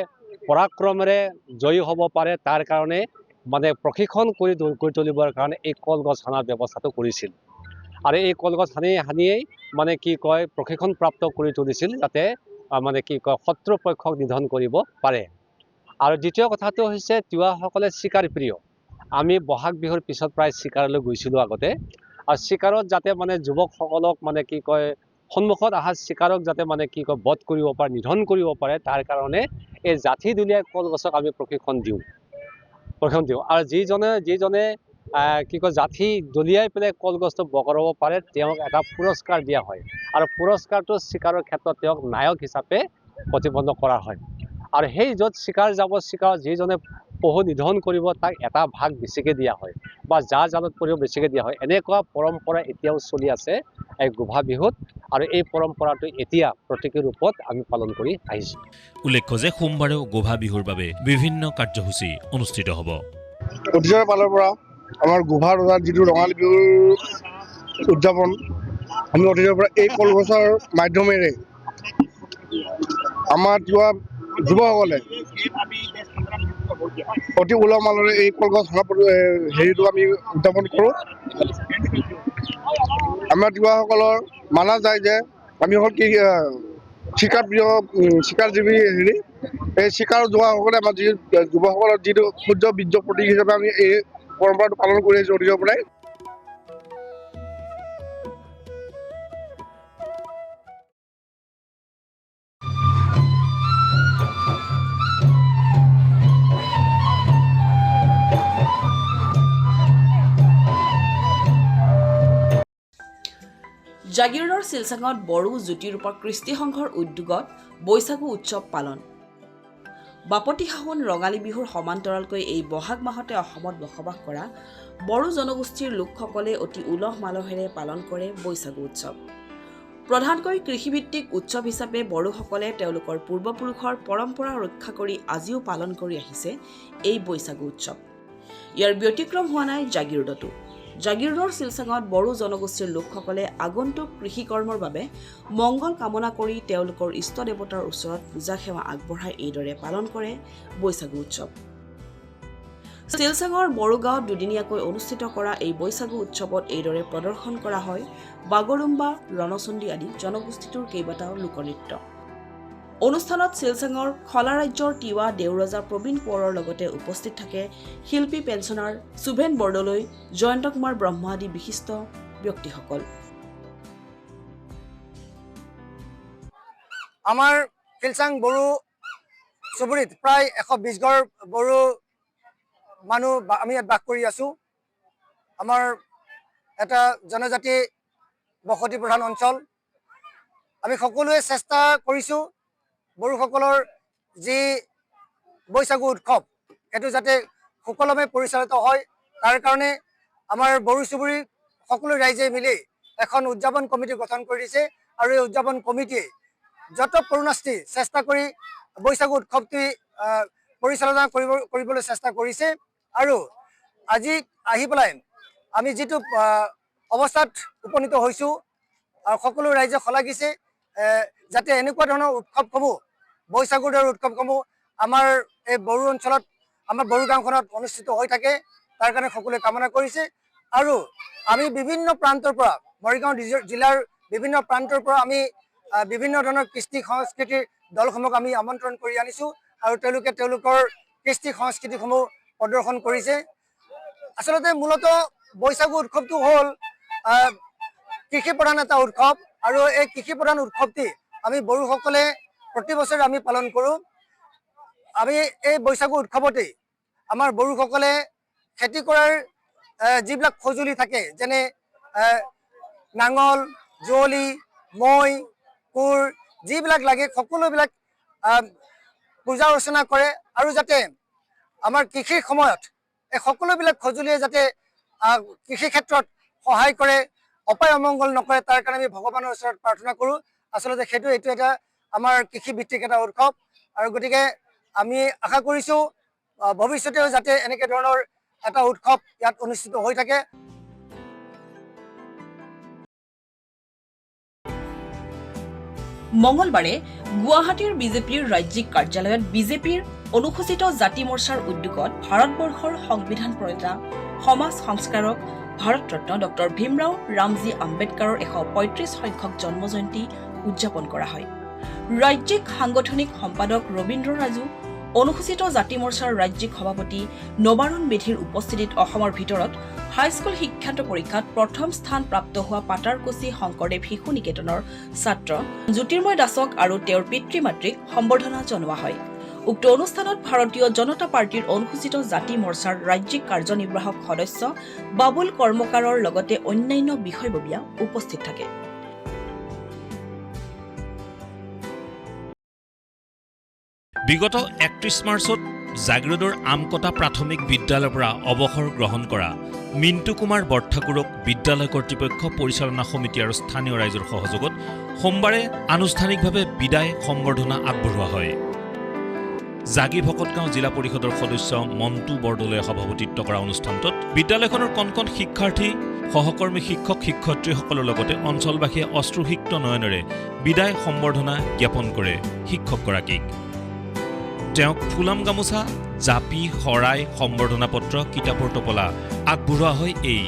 পৰাক্ৰমেৰে জয়ী হ'ব পাৰে তাৰ কাৰণে প্ৰশিক্ষণ কৰি তুলিবৰ কাৰণে এই কলগছ হনাৰ ব্যৱস্থাটো কৰিছিল। আৰু এই কলগছ হানিয়েই মানে কি কয় প্ৰশিক্ষণপ্ৰাপ্ত কৰি তুলিছিল যাতে মানে কি কয় শত্ৰুপক্ষক নিধন কৰিব পাৰে। আৰু দ্বিতীয় কথাটো হৈছে তিৱাসকলে চিকাৰ প্ৰিয়। আমি বহাগ বিহুৰ পিছত প্ৰায় চিকাৰলৈ গৈছিলোঁ আগতে, আৰু চিকাৰত যাতে মানে যুৱকসকলক মানে কি কয় সন্মুখত অহা চিকাৰক যাতে মানে কি কয় বধ কৰিব পাৰে, নিধন কৰিব পাৰে, তাৰ কাৰণে এই জাঠি দলিয়াই কলগছক আমি প্ৰশিক্ষণ দিওঁ। আৰু যিজনে কি কয় জাঠি দলিয়াই পেলাই কলগছটো বগৰাব পাৰে তেওঁক এটা পুৰস্কাৰ দিয়া হয়, আৰু পুৰস্কাৰটো চিকাৰৰ ক্ষেত্ৰত তেওঁক নায়ক হিচাপে প্ৰতিবন্ধ কৰা হয়। আৰু সেই য'ত চিকাৰ যাব, চিকাৰ যিজনে পহু নিধন কৰিব তাক এটা ভাগ বেছিকৈ দিয়া হয়, বা যাৰ জালত পৰিব বেছিকৈ দিয়া হয়। এনেকুৱা পৰম্পৰা এতিয়াও চলি আছে এই গোভা বিহুত, আৰু এই পৰম্পৰাটো এতিয়া প্ৰতীকী ৰূপত আমি পালন কৰি আহিছোঁ। উল্লেখ্য যে সোমবাৰেও গোভা বিহুৰ বাবে বিভিন্ন কাৰ্যসূচী অনুষ্ঠিত হ'ব। অতীজৰ ফালৰ পৰা আমাৰ গোভা ৰজাৰ যিটো ৰঙালী বিহুৰ উদযাপন, আমি অতীজৰ পৰা এই কলগছৰ মাধ্যমেৰে আমাৰ তিৱা যুৱকসকলে অতি উলহ মালহেৰে এই কলগছ হেৰিটো আমি উদযাপন কৰোঁ। আমাৰ তিৱাসকলৰ মানা যায় যে আমি হ'ল কি চিকাৰ প্ৰিয় চিকাৰজীৱী হেৰি, এই চিকাৰ যোৱাসকলে আমাৰ যি যুৱকসকলৰ যিটো সূৰ্য বীৰ্য প্ৰতীক হিচাপে আমি এই পৰম্পৰাটো পালন কৰি আহিছোঁ অতীজৰ পৰাই। জাগিৰোডৰ শিলচাঙত বড়ো জ্যোতিৰূপৰ কৃষ্টি সংঘৰ উদ্যোগত বৈশাগু উৎসৱ পালন। বাপতি সাহোন ৰঙালী বিহুৰ সমান্তৰালকৈ এই বহাগ মাহতে অসমত বসবাস কৰা বড়ো জনগোষ্ঠীৰ লোকসকলে অতি উলহ মালহেৰে পালন কৰে বৈশাগু উৎসৱ। প্ৰধানকৈ কৃষিভিত্তিক উৎসৱ হিচাপে বড়োসকলে তেওঁলোকৰ পূৰ্বপুৰুষৰ পৰম্পৰা ৰক্ষা কৰি আজিও পালন কৰি আহিছে এই বৈশাগু উৎসৱ। ইয়াৰ ব্যতিক্ৰম হোৱা নাই জাগিৰোডতো। জাগিৰোডৰ শিলচাঙত বড়ো জনগোষ্ঠীৰ লোকসকলে আগন্তুক কৃষিকৰ্মৰ বাবে মংগল কামনা কৰি তেওঁলোকৰ ইষ্ট দেৱতাৰ ওচৰত পূজা সেৱা আগবঢ়াই এইদৰে পালন কৰে বৈশাগু উৎসৱ। শিলচাঙৰ বড়ো গাঁৱত দুদিনীয়াকৈ অনুষ্ঠিত কৰা এই বৈশাগু উৎসৱত এইদৰে প্ৰদৰ্শন কৰা হয় বাগৰুম্বা, ৰণচণ্ডী আদি জনগোষ্ঠীটোৰ কেইবাটাও লোকনৃত্য। অনুষ্ঠানত শিলচাঙৰ খলা ৰাজ্যৰ তিৱা দেওৰজা প্ৰবীণ কোঁৱৰৰ লগতে উপস্থিত থাকে শিল্পী পেঞ্চনাৰ সুভেন বৰদলৈ, জয়ন্ত কুমাৰ ব্ৰহ্মা আদি বিশিষ্ট ব্যক্তিসকল। আমাৰ শিলচাং বড়ো চুবুৰীত প্ৰায় 120 ঘৰ বড়ো মানুহ আমি ইয়াত বাস কৰি আছোঁ। আমাৰ এটা জনজাতি বসতি প্ৰধান অঞ্চল। আমি সকলোৱে চেষ্টা কৰিছোঁ বড়োসকলৰ যি বৈশাগু উৎসৱ সেইটো যাতে সুকলমে পৰিচালিত হয়, তাৰ কাৰণে আমাৰ বড়ো চুবুৰী সকলো ৰাইজে মিলি এখন উদযাপন কমিটি গঠন কৰিছে, আৰু এই উদযাপন কমিটিয়ে যত পূৰ্ণাস্তি চেষ্টা কৰি বৈশাগু উৎসৱটি পৰিচালনা কৰিবলৈ চেষ্টা কৰিছে। আৰু আজি আহি পেলাই আমি যিটো অৱস্থাত উপনীত হৈছোঁ, সকলো ৰাইজে শলাগিছে যাতে এনেকুৱা ধৰণৰ উৎসৱসমূহ বৈশাগুৰ দৰে উৎসৱসমূহ আমাৰ এই বড়ো অঞ্চলত, আমাৰ বড়ো গাঁওখনত অনুষ্ঠিত হৈ থাকে, তাৰ কাৰণে সকলোৱে কামনা কৰিছে। আৰু আমি বিভিন্ন প্ৰান্তৰ পৰা, মৰিগাঁও জিলাৰ বিভিন্ন প্ৰান্তৰ পৰা আমি বিভিন্ন ধৰণৰ কৃষ্টি সংস্কৃতিৰ দলসমূহক আমি আমন্ত্ৰণ কৰি আনিছোঁ, আৰু তেওঁলোকে তেওঁলোকৰ কৃষ্টি সংস্কৃতিসমূহ প্ৰদৰ্শন কৰিছে। আচলতে মূলতঃ বৈশাগু উৎসৱটো হ'ল কৃষি প্ৰধান এটা উৎসৱ, আৰু এই কৃষি প্ৰধান উৎসৱটি আমি বড়োসকলে প্ৰতি বছৰে আমি পালন কৰোঁ। আমি এই বৈশাগু উৎসৱতেই আমাৰ বড়োসকলে খেতি কৰাৰ যিবিলাক সঁজুলি থাকে, যেনে নাঙল, যুঁৱলি, মৈ, কোৰ, যিবিলাক লাগে সকলোবিলাক পূজা অৰ্চনা কৰে, আৰু যাতে আমাৰ কৃষিৰ সময়ত এই সকলোবিলাক সঁজুলিয়ে যাতে কৃষি ক্ষেত্ৰত সহায় কৰে, অপায় অমংগল নকৰে, তাৰ কাৰণে আমি ভগৱানৰ ওচৰত প্ৰাৰ্থনা কৰোঁ। আচলতে এইটো এটা আমাৰ কৃষিভিত্তিক এটা উৎসৱ, আৰু গতিকে আমি আশা কৰিছোঁ ভৱিষ্যতেও যাতে এনেকৈ ধৰণৰ এটা উৎসৱ ইয়াত অনুষ্ঠিত হৈ থাকে। মঙলবাৰে গুৱাহাটীৰ বিজেপিৰ ৰাজ্যিক কাৰ্যালয়ত বিজেপিৰ অনুসূচিত জাতি মৰ্চাৰ উদ্যোগত ভাৰতবৰ্ষৰ সংবিধান প্ৰণেতা, সমাজ সংস্কাৰক, ভাৰতৰত্ন ডক্টৰ ভীমৰাও ৰামজী আম্বেদকাৰৰ 135 সংখ্যক জন্মজয়ন্তী উদযাপন কৰা হয়। ৰাজ্যিক সাংগঠনিক সম্পাদক ৰবীন্দ্ৰ ৰাজু, অনুসূচিত জাতি মৰ্চাৰ ৰাজ্যিক সভাপতি নবাৰুণ মেধিৰ উপস্থিতিত অসমৰ ভিতৰত হাইস্কুল শিক্ষান্ত পৰীক্ষাত প্ৰথম স্থান প্ৰাপ্ত হোৱা পাটাৰকুছি শংকৰদেৱ শিশু নিকেতনৰ ছাত্ৰ জ্যোতিৰ্ময় দাসক আৰু তেওঁৰ পিতৃ মাতৃক সম্বৰ্ধনা জনোৱা হয়। উক্ত অনুষ্ঠানত ভাৰতীয় জনতা পাৰ্টীৰ অনুসূচিত জাতি মৰ্চাৰ ৰাজ্যিক কাৰ্যনিৰ্বাহক সদস্য বাবুল কৰ্মকাৰৰ লগতে অন্যান্য বিষয়ববীয়া উপস্থিত থাকে। বিগত 31 মাৰ্চত জাগিৰোডৰ আমকটা প্ৰাথমিক বিদ্যালয়ৰ পৰা অৱসৰ গ্ৰহণ কৰা মিণ্টু কুমাৰ বৰঠাকুৰক বিদ্যালয় কৰ্তৃপক্ষ পৰিচালনা সমিতি আৰু স্থানীয় ৰাইজৰ সহযোগত সোমবাৰে আনুষ্ঠানিকভাৱে বিদায় সম্বৰ্ধনা আগবঢ়োৱা হয়। জাগি ভকতগাঁও জিলা পৰিষদৰ সদস্য মণ্টু বৰদলৈয়ে সভাপতিত্ব কৰা অনুষ্ঠানটোত বিদ্যালয়খনৰ কণ শিক্ষাৰ্থী সহকৰ্মী শিক্ষক শিক্ষয়িত্ৰীসকলৰ লগতে অঞ্চলবাসীয়ে অশ্ৰুসিক্ত নয়নেৰে বিদায় সম্বৰ্ধনা জ্ঞাপন কৰে শিক্ষকগৰাকীক। তেওঁক ফুলাম গামোচা, জাপি, শৰাই, সম্বৰ্ধনা পত্ৰ, কিতাপৰ টোপোলা আগবঢ়োৱা হয় এই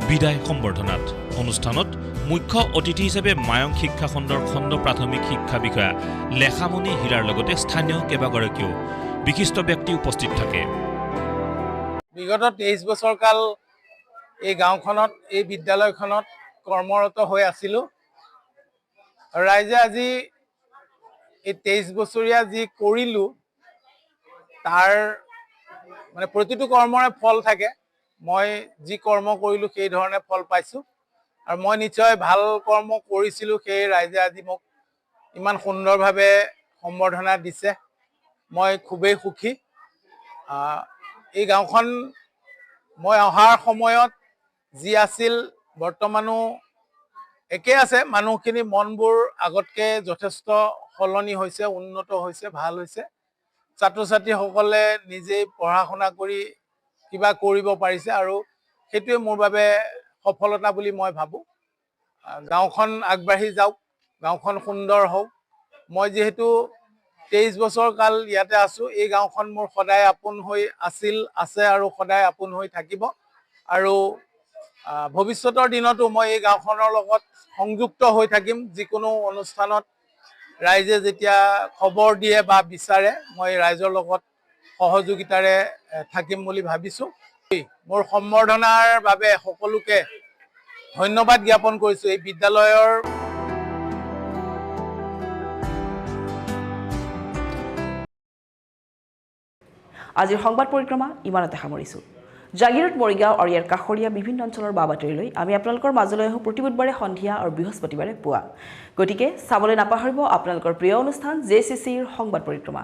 বিদায় সম্বৰ্ধনাত। অনুষ্ঠানত মুখ্য অতিথি হিচাপে মায়ং শিক্ষা খণ্ডৰ খণ্ড প্ৰাথমিক শিক্ষা বিষয়া লেখামণি হীৰাৰ লগতে স্থানীয় কেইবাগৰাকীও বিশিষ্ট ব্যক্তি উপস্থিত থাকে। বিগত 23 বছৰ কাল এই গাঁওখনত এই বিদ্যালয়খনত কৰ্মৰত হৈ আছিলোঁ। ৰাইজে আজি এই 23 বছৰীয়া যি কৰিলোঁ তাৰ মানে প্ৰতিটো কৰ্মৰে ফল থাকে। মই যি কৰ্ম কৰিলোঁ সেই ধৰণে ফল পাইছোঁ আৰু মই নিশ্চয় ভাল কৰ্ম কৰিছিলোঁ, সেই ৰাইজে আজি মোক ইমান সুন্দৰভাৱে সম্বৰ্ধনা দিছে। মই খুবেই সুখী। এই গাঁওখন মই অহাৰ সময়ত যি আছিল বৰ্তমানো একে আছে। মানুহখিনি মনবোৰ আগতকৈ যথেষ্ট সলনি হৈছে, উন্নত হৈছে, ভাল হৈছে। ছাত্ৰ ছাত্ৰীসকলে নিজেই পঢ়া শুনা কৰি কিবা কৰিব পাৰিছে আৰু সেইটোৱে মোৰ বাবে সফলতা বুলি মই ভাবোঁ। গাঁওখন আগবাঢ়ি যাওক, গাঁওখন সুন্দৰ হওক। মই যিহেতু 23 বছৰ কাল ইয়াতে আছোঁ, এই গাঁওখন মোৰ সদায় আপোন হৈ আছিল, আছে আৰু সদায় আপোন হৈ থাকিব। আৰু ভৱিষ্যতৰ দিনতো মই এই গাঁওখনৰ লগত সংযুক্ত হৈ থাকিম। যিকোনো অনুষ্ঠানত ৰাইজে যেতিয়া খবৰ দিয়ে বা বিচাৰে মই ৰাইজৰ লগত সহযোগিতাৰে থাকিম বুলি ভাবিছোঁ। মোৰ সম্বৰ্ধনাৰ বাবে সকলোকে ধন্যবাদ জ্ঞাপন কৰিছোঁ। এই বিদ্যালয়ৰ আজিৰ সংবাদ পৰিক্ৰমা ইমানতে সামৰিছোঁ। জাগিৰোড, মৰিগাঁও আৰু ইয়াৰ কাষৰীয়া বিভিন্ন অঞ্চলৰ বাতৰিলৈ আমি আপোনালোকৰ মাজলৈ আহোঁ প্ৰতি বুধবাৰে সন্ধিয়া আৰু বৃহস্পতিবাৰে পুৱা। গতিকে চাবলৈ নাপাহৰিব আপোনালোকৰ প্ৰিয় অনুষ্ঠান JCCৰ সংবাদ পৰিক্ৰমা।